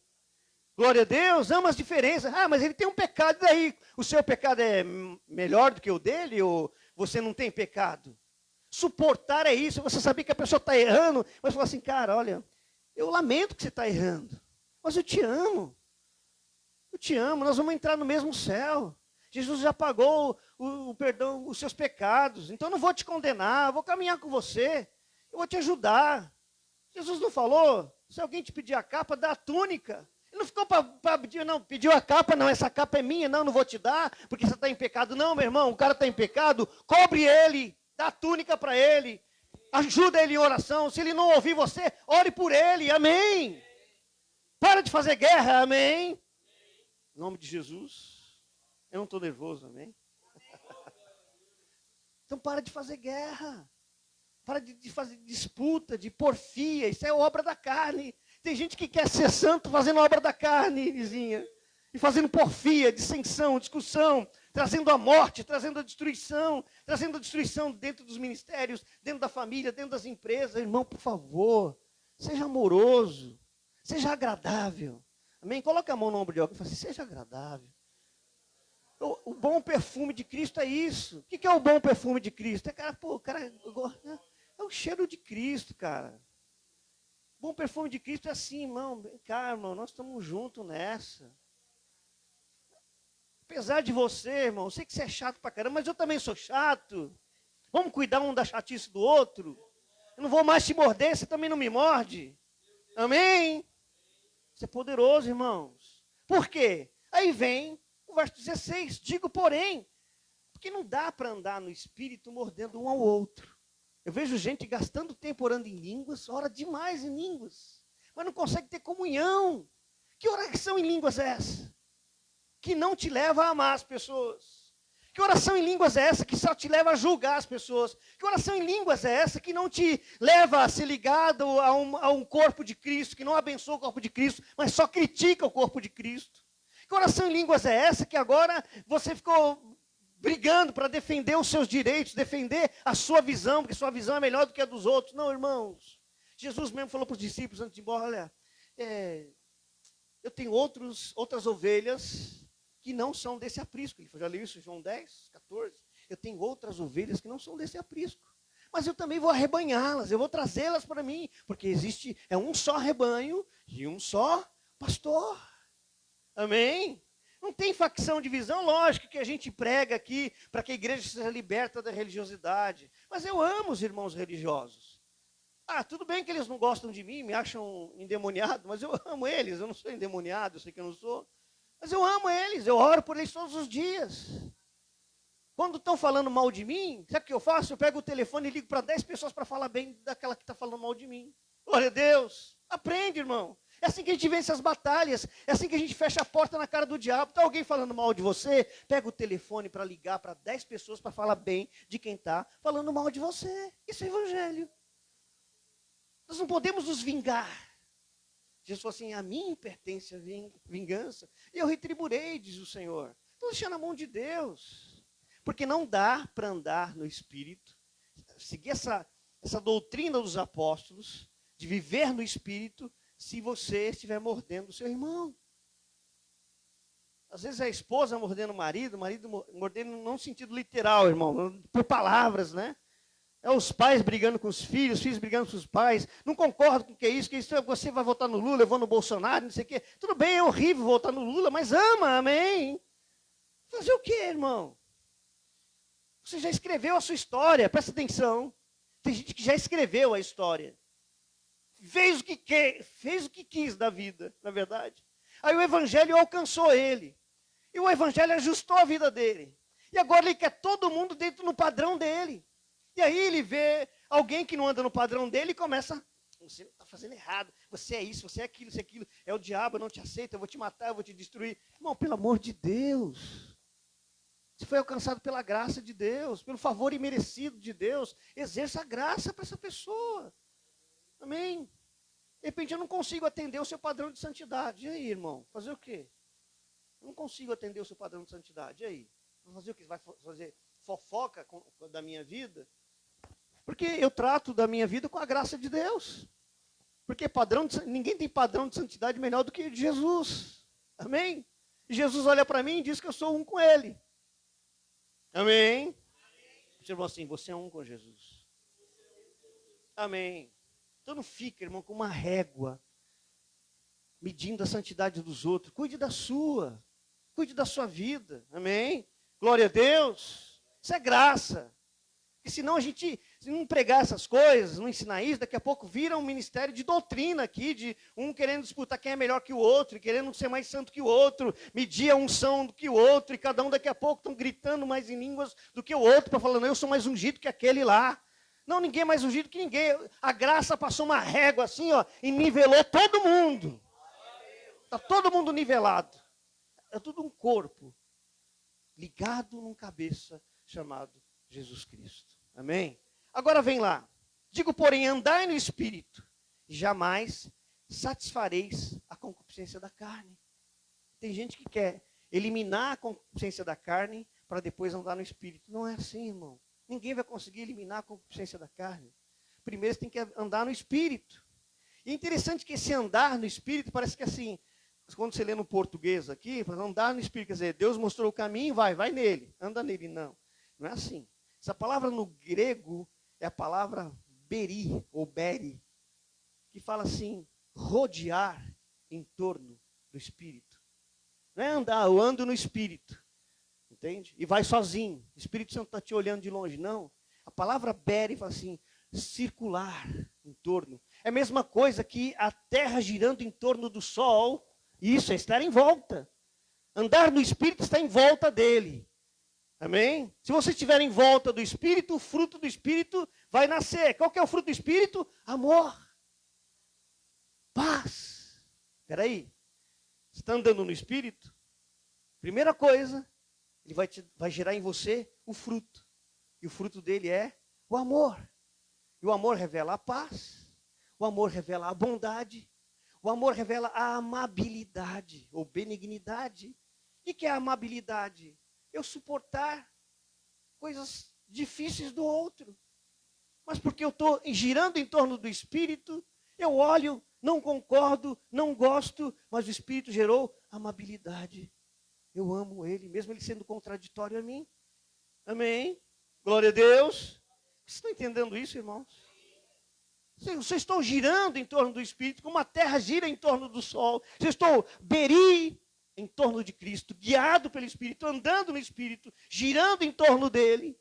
Glória a Deus, ama as diferenças. Mas ele tem um pecado, daí o seu pecado é melhor do que o dele, ou você não tem pecado? Suportar é isso, você saber que a pessoa está errando, mas falar assim, cara, olha, eu lamento que você está errando, mas eu te amo, nós vamos entrar no mesmo céu. Jesus já pagou o perdão, os seus pecados. Então eu não vou te condenar, eu vou caminhar com você. Eu vou te ajudar. Jesus não falou, se alguém te pedir a capa, dá a túnica. Ele não ficou para pedir, não, pediu a capa, não, essa capa é minha, não vou te dar, porque você está em pecado. Não, meu irmão, o cara está em pecado, cobre ele, dá a túnica para ele, ajuda ele em oração. Se ele não ouvir você, ore por ele, amém? Para de fazer guerra, amém? Em nome de Jesus. Eu não estou nervoso, amém? Então para de fazer guerra. Para de fazer disputa, de porfia. Isso é obra da carne. Tem gente que quer ser santo fazendo obra da carne, vizinha. E fazendo porfia, dissensão, discussão. Trazendo a morte, trazendo a destruição. Trazendo a destruição dentro dos ministérios, dentro da família, dentro das empresas. Irmão, por favor, seja amoroso. Seja agradável. Amém? Coloca a mão no ombro de alguém e fala assim, seja agradável. O bom perfume de Cristo é isso. O que é o bom perfume de Cristo? É o cheiro de Cristo, cara. O bom perfume de Cristo é assim, irmão. Vem cá, irmão, nós estamos juntos nessa. Apesar de você, irmão, eu sei que você é chato pra caramba, mas eu também sou chato. Vamos cuidar um da chatice do outro. Eu não vou mais te morder, você também não me morde. Amém? Isso é poderoso, irmãos. Por quê? Aí vem o verso 16. Digo, porém, porque não dá para andar no Espírito mordendo um ao outro. Eu vejo gente gastando tempo orando em línguas, ora demais em línguas, mas não consegue ter comunhão. Que oração em línguas é essa? Que não te leva a amar as pessoas. Que oração em línguas é essa que só te leva a julgar as pessoas? Que oração em línguas é essa que não te leva a ser ligado a um corpo de Cristo, que não abençoa o corpo de Cristo, mas só critica o corpo de Cristo? Que oração em línguas é essa que agora você ficou brigando para defender os seus direitos, defender a sua visão, porque sua visão é melhor do que a dos outros? Não, irmãos. Jesus mesmo falou para os discípulos antes de ir embora, olha, eu tenho outras ovelhas que não são desse aprisco. Ele já leu isso em João 10, 14. Eu tenho outras ovelhas que não são desse aprisco. Mas eu também vou arrebanhá-las, eu vou trazê-las para mim, porque é um só rebanho e um só pastor. Amém? Não tem facção, divisão, lógico que a gente prega aqui para que a igreja seja liberta da religiosidade. Mas eu amo os irmãos religiosos. Tudo bem que eles não gostam de mim, me acham endemoniado, mas eu amo eles, eu não sou endemoniado, eu sei que eu não sou. Mas eu amo eles, eu oro por eles todos os dias. Quando estão falando mal de mim, sabe o que eu faço? Eu pego o telefone e ligo para 10 pessoas para falar bem daquela que está falando mal de mim. Glória a Deus. Aprende, irmão. É assim que a gente vence as batalhas. É assim que a gente fecha a porta na cara do diabo. Está alguém falando mal de você? Pega o telefone para ligar para 10 pessoas para falar bem de quem está falando mal de você. Isso é evangelho. Nós não podemos nos vingar. Jesus falou assim, a mim pertence a vingança, e eu retribuirei, diz o Senhor. Então deixa na mão de Deus. Porque não dá para andar no Espírito, seguir essa doutrina dos apóstolos, de viver no Espírito, se você estiver mordendo o seu irmão. Às vezes é a esposa mordendo o marido mordendo não no sentido literal, irmão, por palavras, né? É os pais brigando com os filhos brigando com os pais. Não concordo com o que é isso, você vai votar no Lula, eu vou no Bolsonaro, não sei o quê. Tudo bem, é horrível votar no Lula, mas ama, amém? Fazer o quê, irmão? Você já escreveu a sua história, presta atenção. Tem gente que já escreveu a história. Fez o que quis da vida, na verdade. Aí o evangelho alcançou ele. E o evangelho ajustou a vida dele. E agora ele quer todo mundo dentro do padrão dele. E aí ele vê alguém que não anda no padrão dele e começa, você está fazendo errado, você é isso, você é aquilo, você é aquilo, é o diabo, eu não te aceito, eu vou te matar, eu vou te destruir. Irmão, pelo amor de Deus, você foi alcançado pela graça de Deus, pelo favor imerecido de Deus, exerça a graça para essa pessoa. Amém? De repente eu não consigo atender o seu padrão de santidade. E aí, irmão, fazer o quê? Eu não consigo atender o seu padrão de santidade. E aí? Vai fazer o quê? Vai fazer fofoca da minha vida? Porque eu trato da minha vida com a graça de Deus. Porque ninguém tem padrão de santidade melhor do que Jesus. Amém? E Jesus olha para mim e diz que eu sou um com Ele. Amém? Você falou assim, você é um com Jesus. Amém. Então não fica, irmão, com uma régua, medindo a santidade dos outros. Cuide da sua. Cuide da sua vida. Amém? Glória a Deus. Isso é graça. Porque senão a gente, se não pregar essas coisas, não ensinar isso, daqui a pouco vira um ministério de doutrina aqui, de um querendo disputar quem é melhor que o outro, querendo ser mais santo que o outro, medir a unção do que o outro, e cada um daqui a pouco estão gritando mais em línguas do que o outro, para falando, eu sou mais ungido que aquele lá. Não, ninguém é mais ungido que ninguém. A graça passou uma régua assim, ó, e nivelou todo mundo. Está todo mundo nivelado. É tudo um corpo, ligado num cabeça chamado Jesus Cristo. Amém? Agora vem lá. Digo, porém, andai no Espírito, e jamais satisfareis a concupiscência da carne. Tem gente que quer eliminar a concupiscência da carne para depois andar no Espírito. Não é assim, irmão. Ninguém vai conseguir eliminar a concupiscência da carne. Primeiro você tem que andar no Espírito. E é interessante que esse andar no Espírito parece que assim, quando você lê no português aqui, andar no Espírito, quer dizer, Deus mostrou o caminho, vai nele, anda nele. Não, não é assim. Essa palavra no grego é a palavra beri, ou beri, que fala assim, rodear em torno do Espírito. Não é andar, eu ando no Espírito, entende? E vai sozinho, o Espírito Santo está te olhando de longe, não. A palavra beri fala assim, circular em torno. É a mesma coisa que a terra girando em torno do sol, isso é estar em volta. Andar no Espírito está em volta dele. Amém? Se você estiver em volta do Espírito, o fruto do Espírito vai nascer. Qual que é o fruto do Espírito? Amor. Paz. Espera aí. Você está andando no Espírito? Primeira coisa, ele vai gerar em você o fruto. E o fruto dele é o amor. E o amor revela a paz. O amor revela a bondade. O amor revela a amabilidade ou benignidade. O que é a amabilidade? Eu suportar coisas difíceis do outro. Mas porque eu estou girando em torno do Espírito, eu olho, não concordo, não gosto, mas o Espírito gerou amabilidade. Eu amo ele, mesmo ele sendo contraditório a mim. Amém? Glória a Deus. Vocês estão entendendo isso, irmãos? Vocês estão girando em torno do Espírito, como a terra gira em torno do sol. Vocês estão beri em torno de Cristo, guiado pelo Espírito, andando no Espírito, girando em torno dele.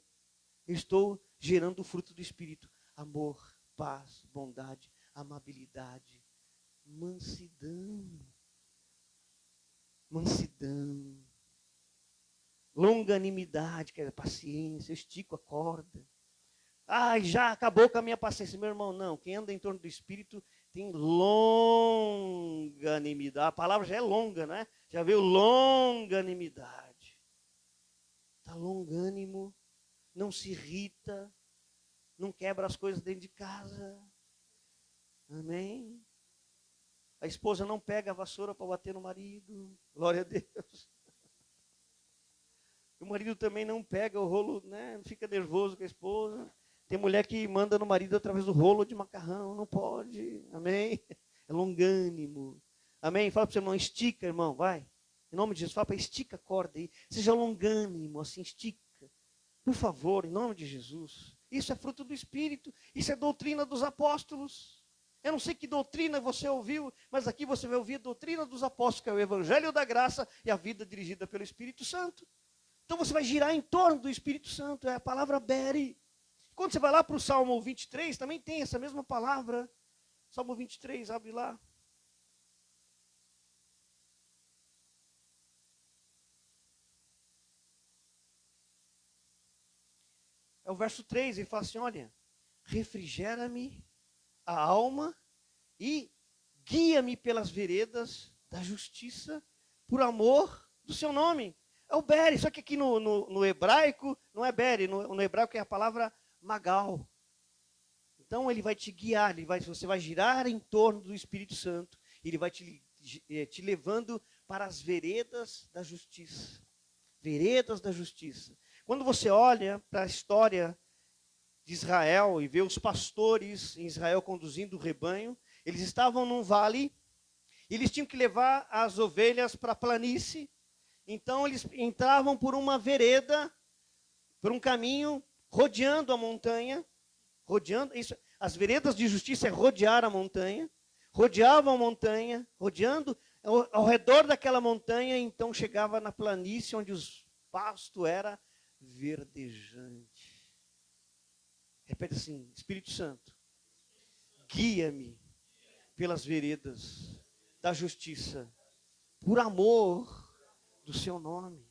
Eu estou gerando o fruto do Espírito. Amor, paz, bondade, amabilidade, mansidão. Mansidão. Longanimidade, que é paciência. Eu estico a corda. Já acabou com a minha paciência. Meu irmão, não. Quem anda em torno do Espírito tem longanimidade. A palavra já é longa, né? Já veio longanimidade. Está longânimo, não se irrita, não quebra as coisas dentro de casa. Amém? A esposa não pega a vassoura para bater no marido. Glória a Deus. O marido também não pega o rolo, né? Não fica nervoso com a esposa. Tem mulher que manda no marido através do rolo de macarrão. Não pode. Amém? É longânimo. Amém? Fala para o seu irmão, estica, irmão, vai. Em nome de Jesus, fala para estica a corda aí. Seja longânimo, assim, estica. Por favor, em nome de Jesus. Isso é fruto do Espírito. Isso é doutrina dos apóstolos. Eu não sei que doutrina você ouviu, mas aqui você vai ouvir a doutrina dos apóstolos, que é o Evangelho da Graça e a vida dirigida pelo Espírito Santo. Então você vai girar em torno do Espírito Santo. É a palavra beri. Quando você vai lá para o Salmo 23, também tem essa mesma palavra. Salmo 23, abre lá. É o verso 3, ele fala assim, olha, refrigera-me a alma e guia-me pelas veredas da justiça por amor do seu nome. É o beri, só que aqui no hebraico, não é beri, no hebraico é a palavra magal. Então ele vai te guiar, você vai girar em torno do Espírito Santo, ele vai te levando para as veredas da justiça. Veredas da justiça. Quando você olha para a história de Israel e vê os pastores em Israel conduzindo o rebanho, eles estavam num vale, eles tinham que levar as ovelhas para a planície, então eles entravam por uma vereda, por um caminho, rodeando a montanha, as veredas de justiça é rodear a montanha, rodeavam a montanha, rodeando ao redor daquela montanha, então chegava na planície onde os pasto era verdejante. Repete assim, Espírito Santo, guia-me pelas veredas da justiça, por amor do seu nome.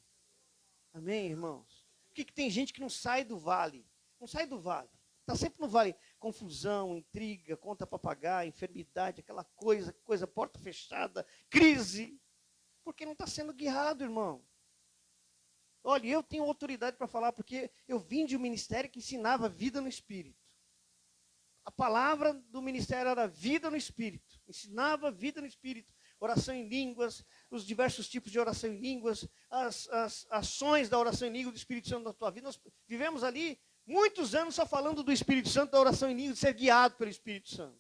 Amém, irmãos? Por que tem gente que não sai do vale? Não sai do vale. Está sempre no vale. Confusão, intriga, conta para pagar, enfermidade, aquela coisa, porta fechada, crise. Porque não está sendo guiado, irmão. Olha, eu tenho autoridade para falar, porque eu vim de um ministério que ensinava vida no Espírito. A palavra do ministério era vida no Espírito. Ensinava vida no Espírito. Oração em línguas, os diversos tipos de oração em línguas, as ações da oração em línguas do Espírito Santo na tua vida. Nós vivemos ali muitos anos só falando do Espírito Santo, da oração em línguas, de ser guiado pelo Espírito Santo.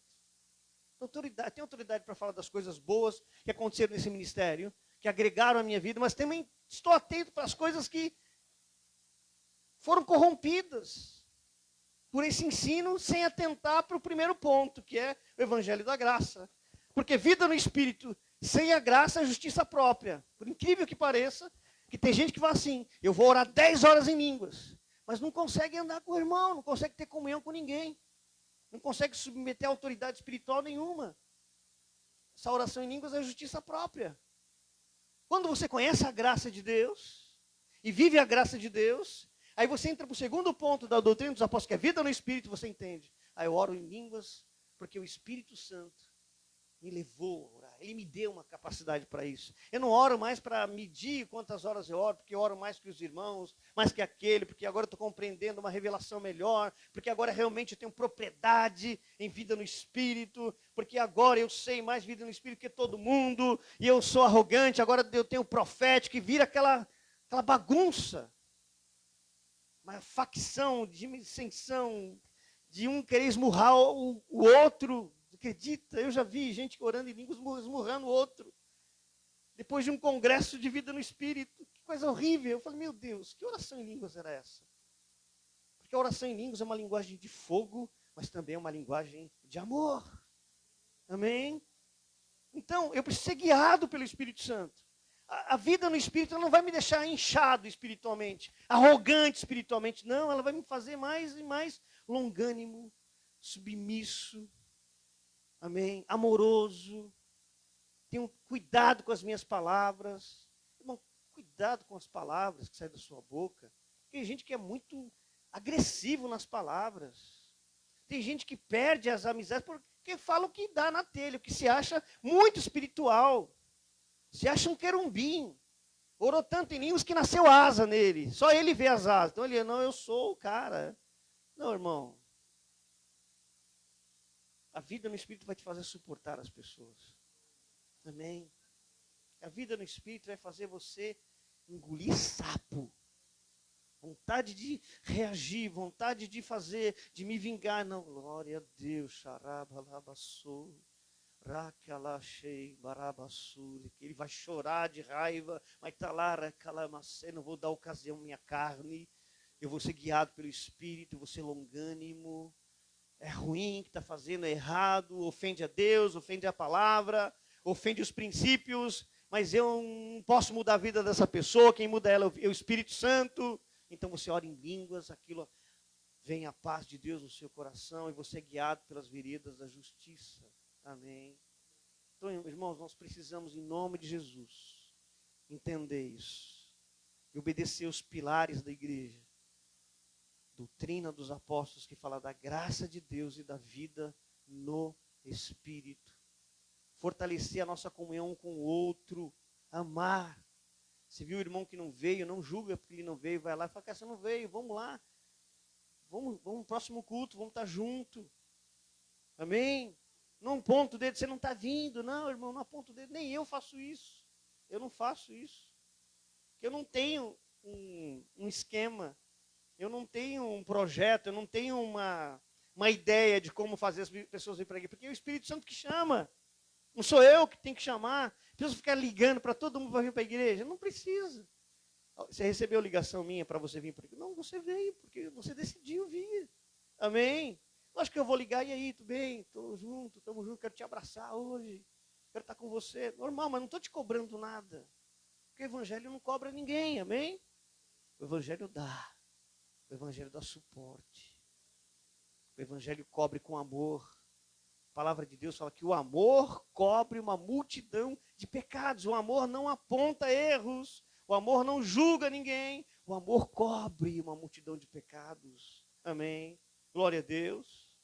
Tenho autoridade para falar das coisas boas que aconteceram nesse ministério, que agregaram a minha vida, mas também estou atento para as coisas que foram corrompidas por esse ensino, sem atentar para o primeiro ponto, que é o evangelho da graça. Porque vida no Espírito sem a graça é justiça própria. Por incrível que pareça, que tem gente que fala assim, eu vou orar 10 horas em línguas, mas não consegue andar com o irmão, não consegue ter comunhão com ninguém, não consegue submeter a autoridade espiritual nenhuma. Essa oração em línguas é justiça própria. Quando você conhece a graça de Deus e vive a graça de Deus, aí você entra para o segundo ponto da doutrina dos apóstolos, que é vida no Espírito, você entende. Aí eu oro em línguas porque o Espírito Santo me levou a orar. Ele me deu uma capacidade para isso. Eu não oro mais para medir quantas horas eu oro, porque eu oro mais que os irmãos, mais que aquele, porque agora eu estou compreendendo uma revelação melhor, porque agora realmente eu tenho propriedade em vida no Espírito, porque agora eu sei mais vida no Espírito que todo mundo, e eu sou arrogante, agora eu tenho profético, e vira aquela bagunça. Uma facção, dissensão, de um querer esmurrar o outro. Acredita? Eu já vi gente orando em línguas esmurrando o outro. Depois de um congresso de vida no Espírito. Que coisa horrível. Eu falei, meu Deus, que oração em línguas era essa? Porque a oração em línguas é uma linguagem de fogo, mas também é uma linguagem de amor. Amém? Então, eu preciso ser guiado pelo Espírito Santo. A vida no Espírito não vai me deixar inchado espiritualmente, arrogante espiritualmente. Não, ela vai me fazer mais e mais longânimo, submisso, amém, amoroso. Tenho cuidado com as minhas palavras. Irmão, cuidado com as palavras que saem da sua boca. Tem gente que é muito agressivo nas palavras. Tem gente que perde as amizades porque fala o que dá na telha, o que se acha muito espiritual. Se acha um querubim. Orou tanto em línguas que nasceu asa nele. Só ele vê as asas. Então ele, não, eu sou o cara. Não, irmão. A vida no Espírito vai te fazer suportar as pessoas. Amém? A vida no Espírito vai fazer você engolir sapo. Vontade de reagir, vontade de fazer, de me vingar. Não, glória a Deus. Xarabalabassou. Que ele vai chorar de raiva, mas tá lá, não vou dar ocasião à minha carne, eu vou ser guiado pelo Espírito, eu vou ser longânimo. É ruim o que está fazendo, é errado, ofende a Deus, ofende a palavra, ofende os princípios, mas eu não posso mudar a vida dessa pessoa, quem muda ela é o Espírito Santo. Então você ora em línguas, aquilo vem a paz de Deus no seu coração e você é guiado pelas veredas da justiça. Amém. Então, irmãos, nós precisamos, em nome de Jesus, entender isso. E obedecer os pilares da igreja. Doutrina dos apóstolos, que fala da graça de Deus e da vida no Espírito. Fortalecer a nossa comunhão com o outro. Amar. Se viu o irmão que não veio, não julga porque ele não veio. Vai lá e fala, cara, você não veio, vamos lá. Vamos no próximo culto, vamos estar junto. Amém? Não aponta o dedo, você não está vindo. Não, irmão, não aponta o dedo. Nem eu faço isso. Eu não faço isso. Porque eu não tenho um esquema. Eu não tenho um projeto. Eu não tenho uma ideia de como fazer as pessoas virem para aqui. Porque é o Espírito Santo que chama. Não sou eu que tenho que chamar. Preciso ficar ligando para todo mundo para vir para a igreja. Não precisa. Você recebeu ligação minha para você vir para aqui? Não, você veio, porque você decidiu vir. Amém? Lógico que eu vou ligar, e aí, tudo bem? Estamos juntos, quero te abraçar hoje. Quero estar com você. Normal, mas não estou te cobrando nada. Porque o Evangelho não cobra ninguém, amém? O Evangelho dá. O Evangelho dá suporte. O Evangelho cobre com amor. A palavra de Deus fala que o amor cobre uma multidão de pecados. O amor não aponta erros. O amor não julga ninguém. O amor cobre uma multidão de pecados. Amém? Glória a Deus.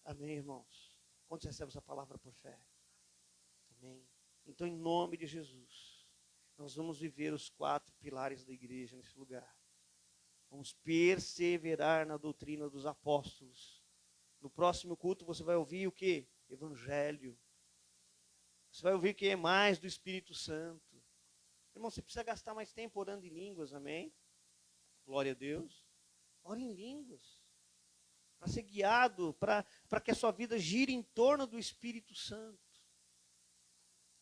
Amém, irmãos? Quando você recebe essa palavra por fé? Amém? Então, em nome de Jesus, nós vamos viver os 4 pilares da igreja nesse lugar. Vamos perseverar na doutrina dos apóstolos. No próximo culto você vai ouvir o quê? Evangelho. Você vai ouvir o que é mais do Espírito Santo. Irmão, você precisa gastar mais tempo orando em línguas, amém? Glória a Deus. Ore em línguas. para ser guiado, para que a sua vida gire em torno do Espírito Santo.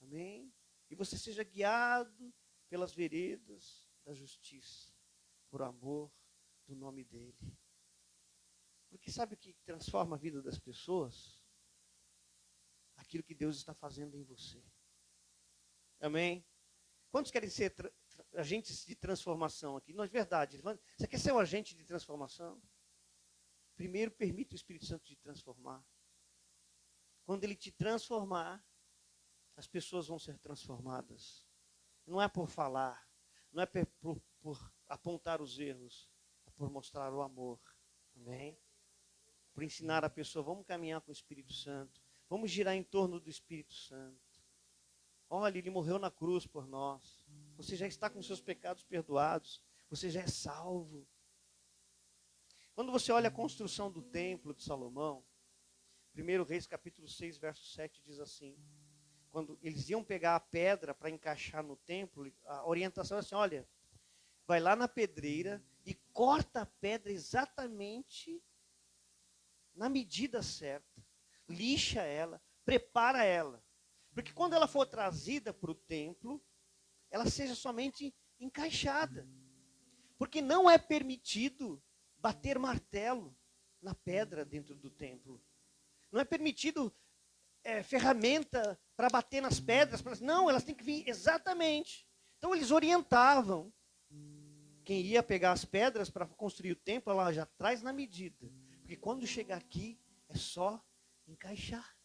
Amém? E você seja guiado pelas veredas da justiça, por amor do nome dele. Porque sabe o que transforma a vida das pessoas? Aquilo que Deus está fazendo em você. Amém? Quantos querem ser agentes de transformação aqui? Não é verdade. Você quer ser um agente de transformação? Primeiro, permita o Espírito Santo te transformar. Quando ele te transformar, as pessoas vão ser transformadas. Não é por falar, não é por apontar os erros, é por mostrar o amor. Amém? Por ensinar a pessoa, vamos caminhar com o Espírito Santo. Vamos girar em torno do Espírito Santo. Olha, ele morreu na cruz por nós. Você já está com seus pecados perdoados. Você já é salvo. Quando você olha a construção do templo de Salomão, 1 Reis capítulo 6, verso 7 diz assim, quando eles iam pegar a pedra para encaixar no templo, a orientação é assim, olha, vai lá na pedreira e corta a pedra exatamente na medida certa, lixa ela, prepara ela, porque quando ela for trazida para o templo, ela seja somente encaixada, porque não é permitido bater martelo na pedra dentro do templo. Não é permitido ferramenta para bater nas pedras. Não, elas têm que vir exatamente. Então eles orientavam. Quem ia pegar as pedras para construir o templo, ela já traz na medida. Porque quando chegar aqui, é só encaixar.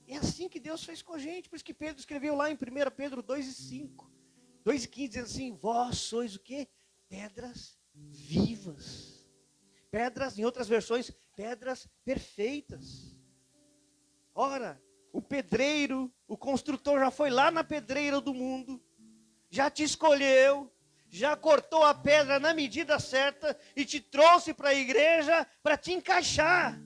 É assim que Deus fez com a gente. Por isso que Pedro escreveu lá em 1 Pedro 2:5. 2:15, dizendo assim, vós sois o quê? Pedras vivas. Pedras, em outras versões, pedras perfeitas. Ora, o pedreiro, o construtor já foi lá na pedreira do mundo, já te escolheu, já cortou a pedra na medida certa e te trouxe para a igreja para te encaixar.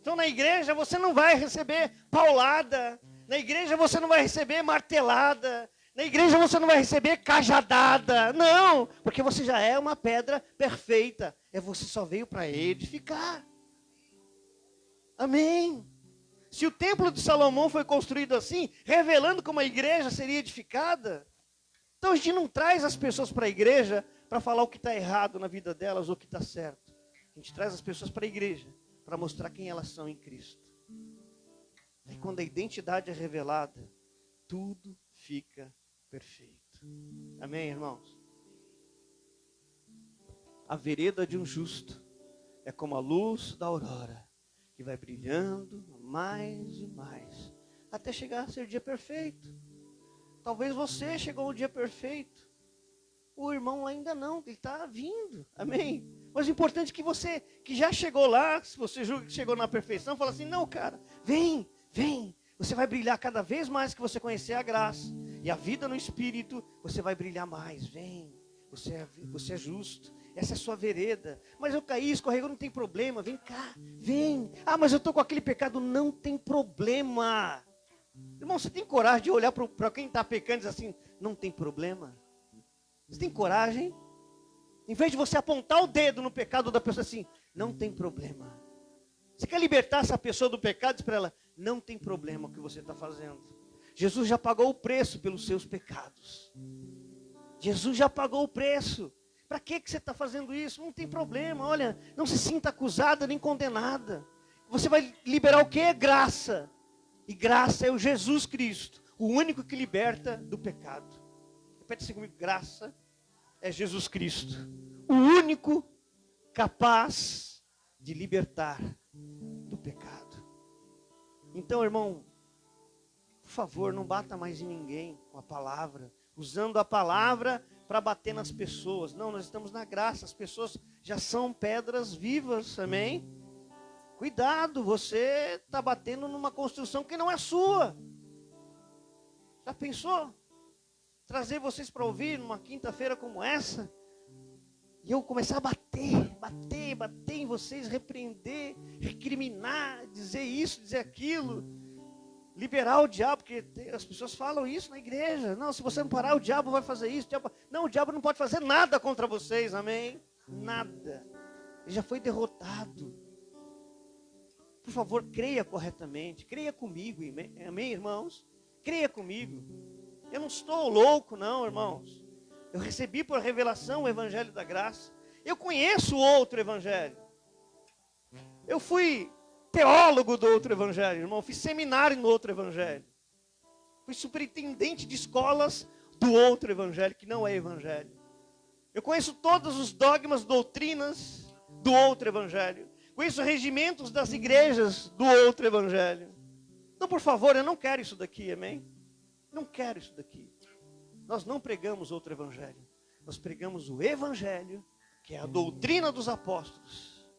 Então na igreja você não vai receber paulada, na igreja você não vai receber martelada, na igreja você não vai receber cajadada, não, porque você já é uma pedra perfeita, você só veio para edificar. Amém. Se o templo de Salomão foi construído assim, revelando como a igreja seria edificada, então a gente não traz as pessoas para a igreja para falar o que está errado na vida delas ou o que está certo. A gente traz as pessoas para a igreja para mostrar quem elas são em Cristo. E quando a identidade é revelada, tudo fica perfeito. Amém, irmãos? A vereda de um justo é como a luz da aurora, que vai brilhando mais e mais, até chegar a ser dia perfeito. Talvez você chegou ao dia perfeito, o irmão ainda não, ele está vindo, amém? Mas o importante é que você, que já chegou lá, se você julga que chegou na perfeição, fala assim, não cara, vem, você vai brilhar cada vez mais que você conhecer a graça, e a vida no Espírito, você vai brilhar mais, vem, você é justo. Essa é a sua vereda. Mas eu caí, escorregou, não tem problema. Vem cá, vem. Ah, mas eu estou com aquele pecado. Não tem problema. Irmão, você tem coragem de olhar para quem está pecando e dizer assim, não tem problema? Você tem coragem? Em vez de você apontar o dedo no pecado da pessoa assim, não tem problema. Você quer libertar essa pessoa do pecado? Diz para ela, não tem problema o que você está fazendo. Jesus já pagou o preço pelos seus pecados. Jesus já pagou o preço. Para que você está fazendo isso? Não tem problema, olha, não se sinta acusada nem condenada. Você vai liberar o que? Graça. E graça é o Jesus Cristo, o único que liberta do pecado. Repete assim comigo, graça é Jesus Cristo, o único capaz de libertar do pecado. Então, irmão, por favor, não bata mais em ninguém com a palavra, usando a palavra para bater nas pessoas. Não, nós estamos na graça. As pessoas já são pedras vivas, amém? Cuidado, você está batendo numa construção que não é sua. Já pensou? Trazer vocês para ouvir numa quinta-feira como essa, e eu começar a bater em vocês, repreender, recriminar, dizer isso, dizer aquilo, liberar o diabo, porque as pessoas falam isso na igreja. Não, se você não parar, o diabo vai fazer isso. Não, o diabo não pode fazer nada contra vocês, amém? Nada. Ele já foi derrotado. Por favor, creia corretamente. Creia comigo, amém, irmãos? Creia comigo. Eu não estou louco, não, irmãos. Eu recebi por revelação o evangelho da graça. Eu conheço o outro evangelho. Eu fui teólogo do outro evangelho, irmão. Fiz seminário no outro evangelho. Fui superintendente de escolas do outro evangelho, que não é evangelho. Eu conheço todos os dogmas, doutrinas do outro evangelho. Conheço regimentos das igrejas do outro evangelho. Então, por favor, eu não quero isso daqui, amém? Não quero isso daqui. Nós não pregamos outro evangelho. Nós pregamos o evangelho, que é a doutrina dos apóstolos,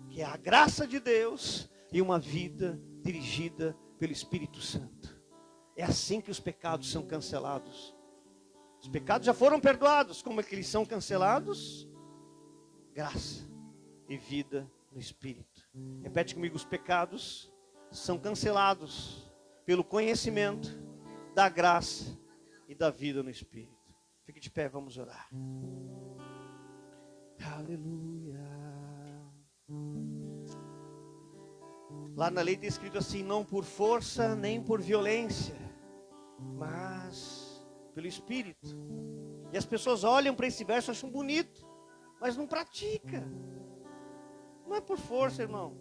que é a graça de Deus e uma vida dirigida pelo Espírito Santo. É assim que os pecados são cancelados. Os pecados já foram perdoados. Como é que eles são cancelados? Graça e vida no Espírito. Repete comigo: os pecados são cancelados pelo conhecimento da graça e da vida no Espírito. Fique de pé, vamos orar. Aleluia. Lá na lei está escrito assim: não por força nem por violência, mas pelo Espírito. E as pessoas olham para esse verso e acham bonito, mas não pratica. Não é por força, irmão.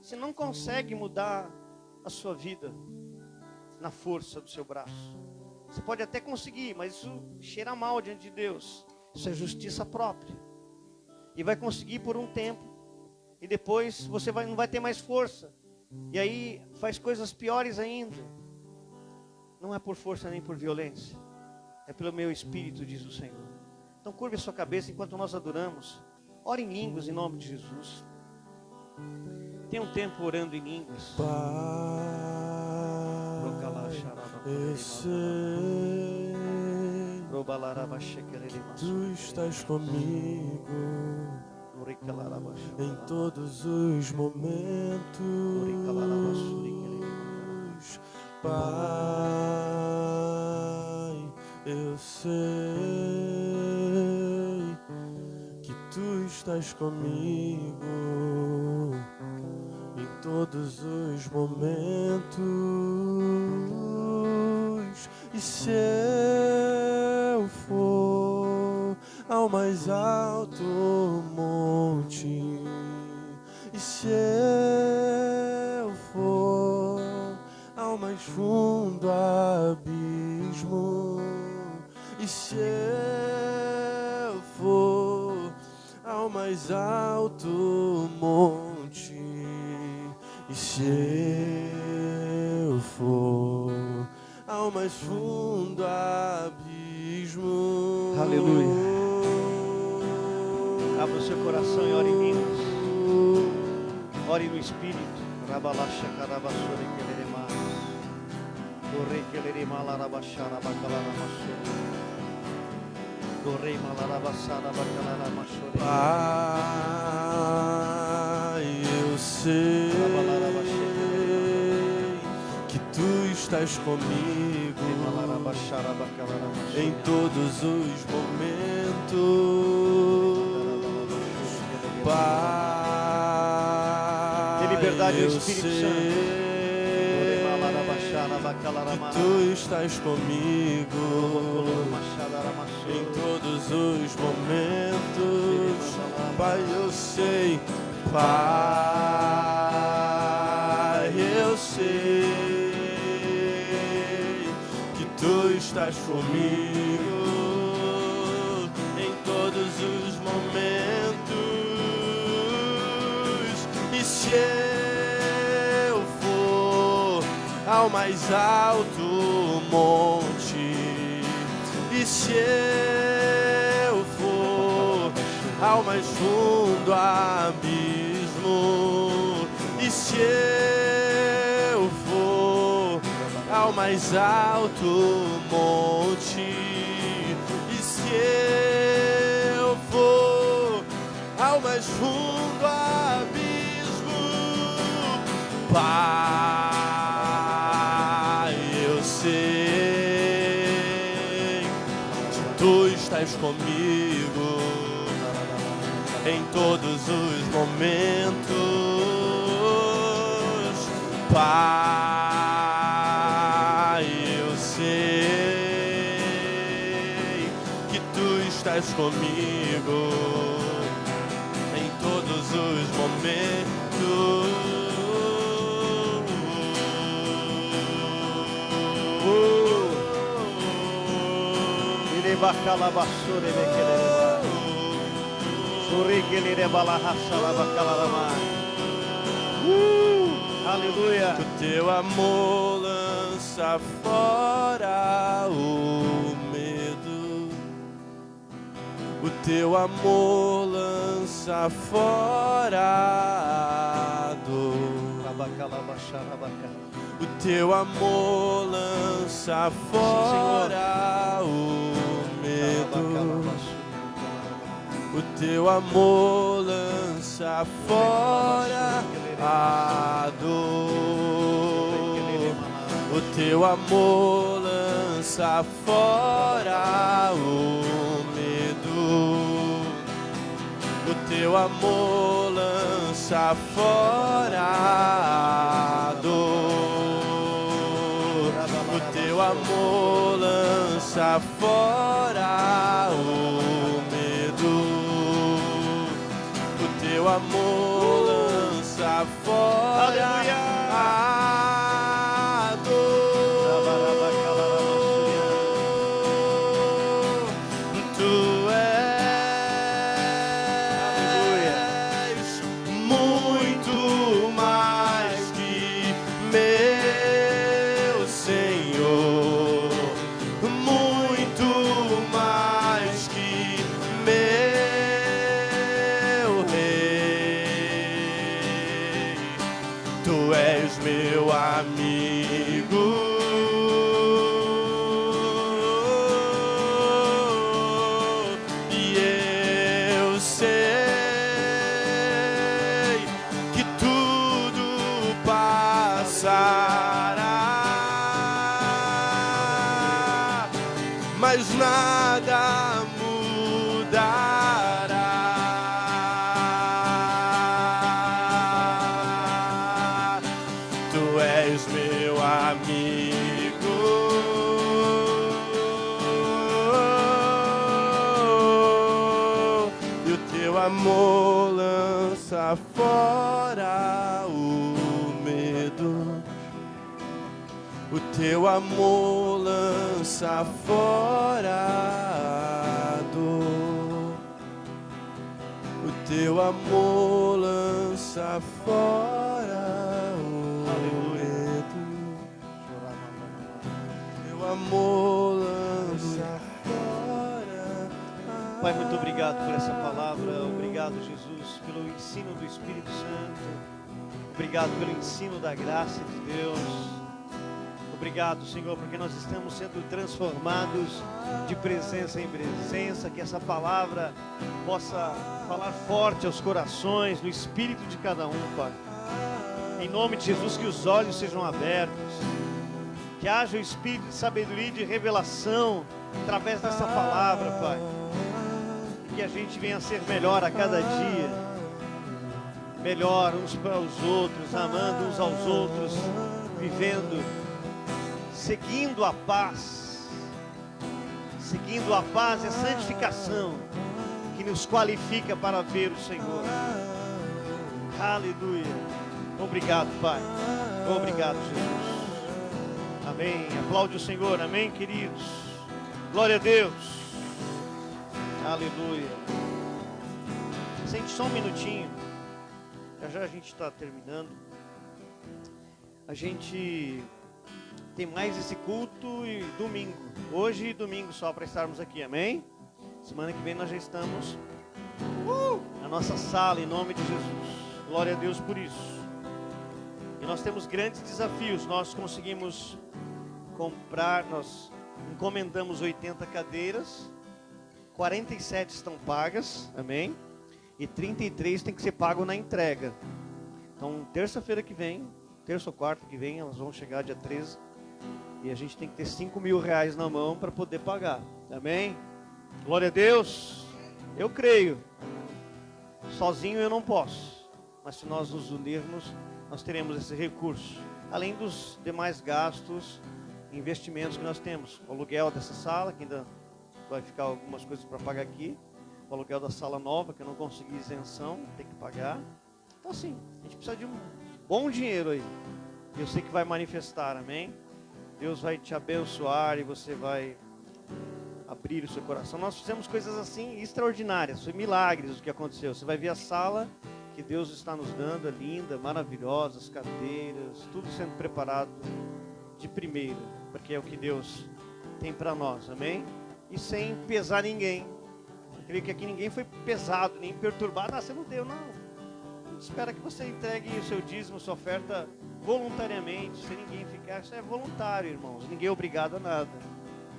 Você não consegue mudar a sua vida na força do seu braço. Você pode até conseguir, mas isso cheira mal diante de Deus. Isso é justiça própria. E vai conseguir por um tempo. E depois você não vai ter mais força. E aí faz coisas piores ainda. Não é por força nem por violência. É pelo meu Espírito, diz o Senhor. Então curve a sua cabeça enquanto nós adoramos. Ore em línguas em nome de Jesus. Tenha um tempo orando em línguas. Eu sei, Tu estás comigo em todos os momentos, Pai. Eu sei que Tu estás comigo em todos os momentos. E se eu for ao mais alto monte, e se eu for ao mais fundo abismo, e se eu for ao mais alto monte, e se eu for ao mais fundo abismo. Aleluia. Abra o seu coração e ore em línguas. Ore no Espírito. Rabalaxa carabassore quelerema. Corre quelerema larabachara bacalaramassore. Corre malarabassara bacalaramassore. Pai, eu sei que Tu estás comigo em todos os momentos, Pai. Dê liberdade ao Espírito Santo. Que Tu estás comigo em todos os momentos, Pai. Eu sei, Pai, eu sei que Tu estás comigo em todos os momentos. E se eu for ao mais alto monte, e se eu for ao mais fundo abismo, e se eu for ao mais alto monte, e se eu for ao mais fundo abismo, Pai, eu sei que Tu estás comigo em todos os momentos. Pai, eu sei que tu estás comigo em todos os momentos. Aleluia. O teu amor lança fora o medo. O teu amor lança fora a dor. O teu amor lança fora o medo. O teu amor lança fora a dor. O teu amor lança fora o medo. O teu amor lança fora a dor. O teu amor lança fora o medo. O teu amor lança fora a dor. Tu és muito mais que meu Senhor, muito mais que meu Rei. Tu és meu amigo. E eu sei que tudo passará, mas nada mudará. Tu és meu amigo. E o teu amor lança fora o medo. O teu amor lança fora a dor. O teu amor lança fora o medo. Teu amor lança fora. Pai, muito obrigado por essa palavra. Obrigado, Jesus, pelo ensino do Espírito Santo. Obrigado pelo ensino da graça de Deus. Obrigado, Senhor, porque nós estamos sendo transformados de presença em presença. Que essa palavra possa falar forte aos corações, no espírito de cada um, Pai. Em nome de Jesus, que os olhos sejam abertos. Que haja o espírito de sabedoria e de revelação através dessa palavra, Pai. E que a gente venha a ser melhor a cada dia. Melhor uns para os outros, amando uns aos outros, vivendo, seguindo a paz e a santificação que nos qualifica para ver o Senhor. Aleluia. Obrigado, Pai. Obrigado, Jesus. Amém. Aplaude o Senhor. Amém, queridos. Glória a Deus. Aleluia. Sente só um minutinho. Já a gente está terminando. A gente tem mais esse culto e domingo. Hoje e domingo só para estarmos aqui, amém? Semana que vem nós já estamos na nossa sala, em nome de Jesus. Glória a Deus por isso. E nós temos grandes desafios. Nós conseguimos comprar, nós encomendamos 80 cadeiras, 47 estão pagas, amém? E 33 tem que ser pago na entrega. Então, terça-feira que vem, terça ou quarta que vem, elas vão chegar dia 13. E a gente tem que ter 5 mil reais na mão para poder pagar. Amém? Glória a Deus. Eu creio. Sozinho eu não posso, mas se nós nos unirmos, nós teremos esse recurso. Além dos demais gastos, investimentos que nós temos. O aluguel dessa sala, que ainda vai ficar algumas coisas para pagar aqui. O aluguel da sala nova, que eu não consegui isenção, tem que pagar. Então assim, a gente precisa de um bom dinheiro aí. Eu sei que vai manifestar, amém? Deus vai te abençoar e você vai abrir o seu coração. Nós fizemos coisas assim extraordinárias, foi milagres o que aconteceu. Você vai ver a sala que Deus está nos dando, é linda, maravilhosa, as cadeiras, tudo sendo preparado de primeira, porque é o que Deus tem para nós, amém? E sem pesar ninguém. Eu creio que aqui ninguém foi pesado, nem perturbado. Ah, você não deu, não. A gente espera que você entregue o seu dízimo, sua oferta voluntariamente, sem ninguém ficar. Isso é voluntário, irmãos, ninguém é obrigado a nada.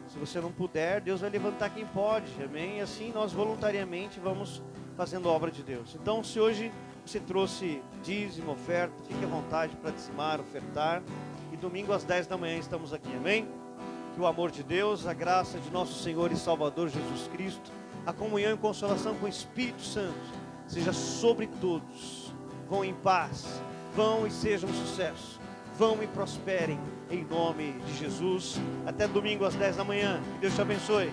Se você não puder, Deus vai levantar quem pode, amém? E assim nós voluntariamente vamos fazendo a obra de Deus. Então, se hoje você trouxe dízimo, oferta, fique à vontade para dizimar, ofertar. E domingo às 10 da manhã estamos aqui, amém? Que o amor de Deus, a graça de nosso Senhor e Salvador Jesus Cristo, a comunhão e consolação com o Espírito Santo, seja sobre todos. Vão em paz, vão e sejam um sucesso. Vão e prosperem em nome de Jesus. Até domingo às 10 da manhã. Que Deus te abençoe.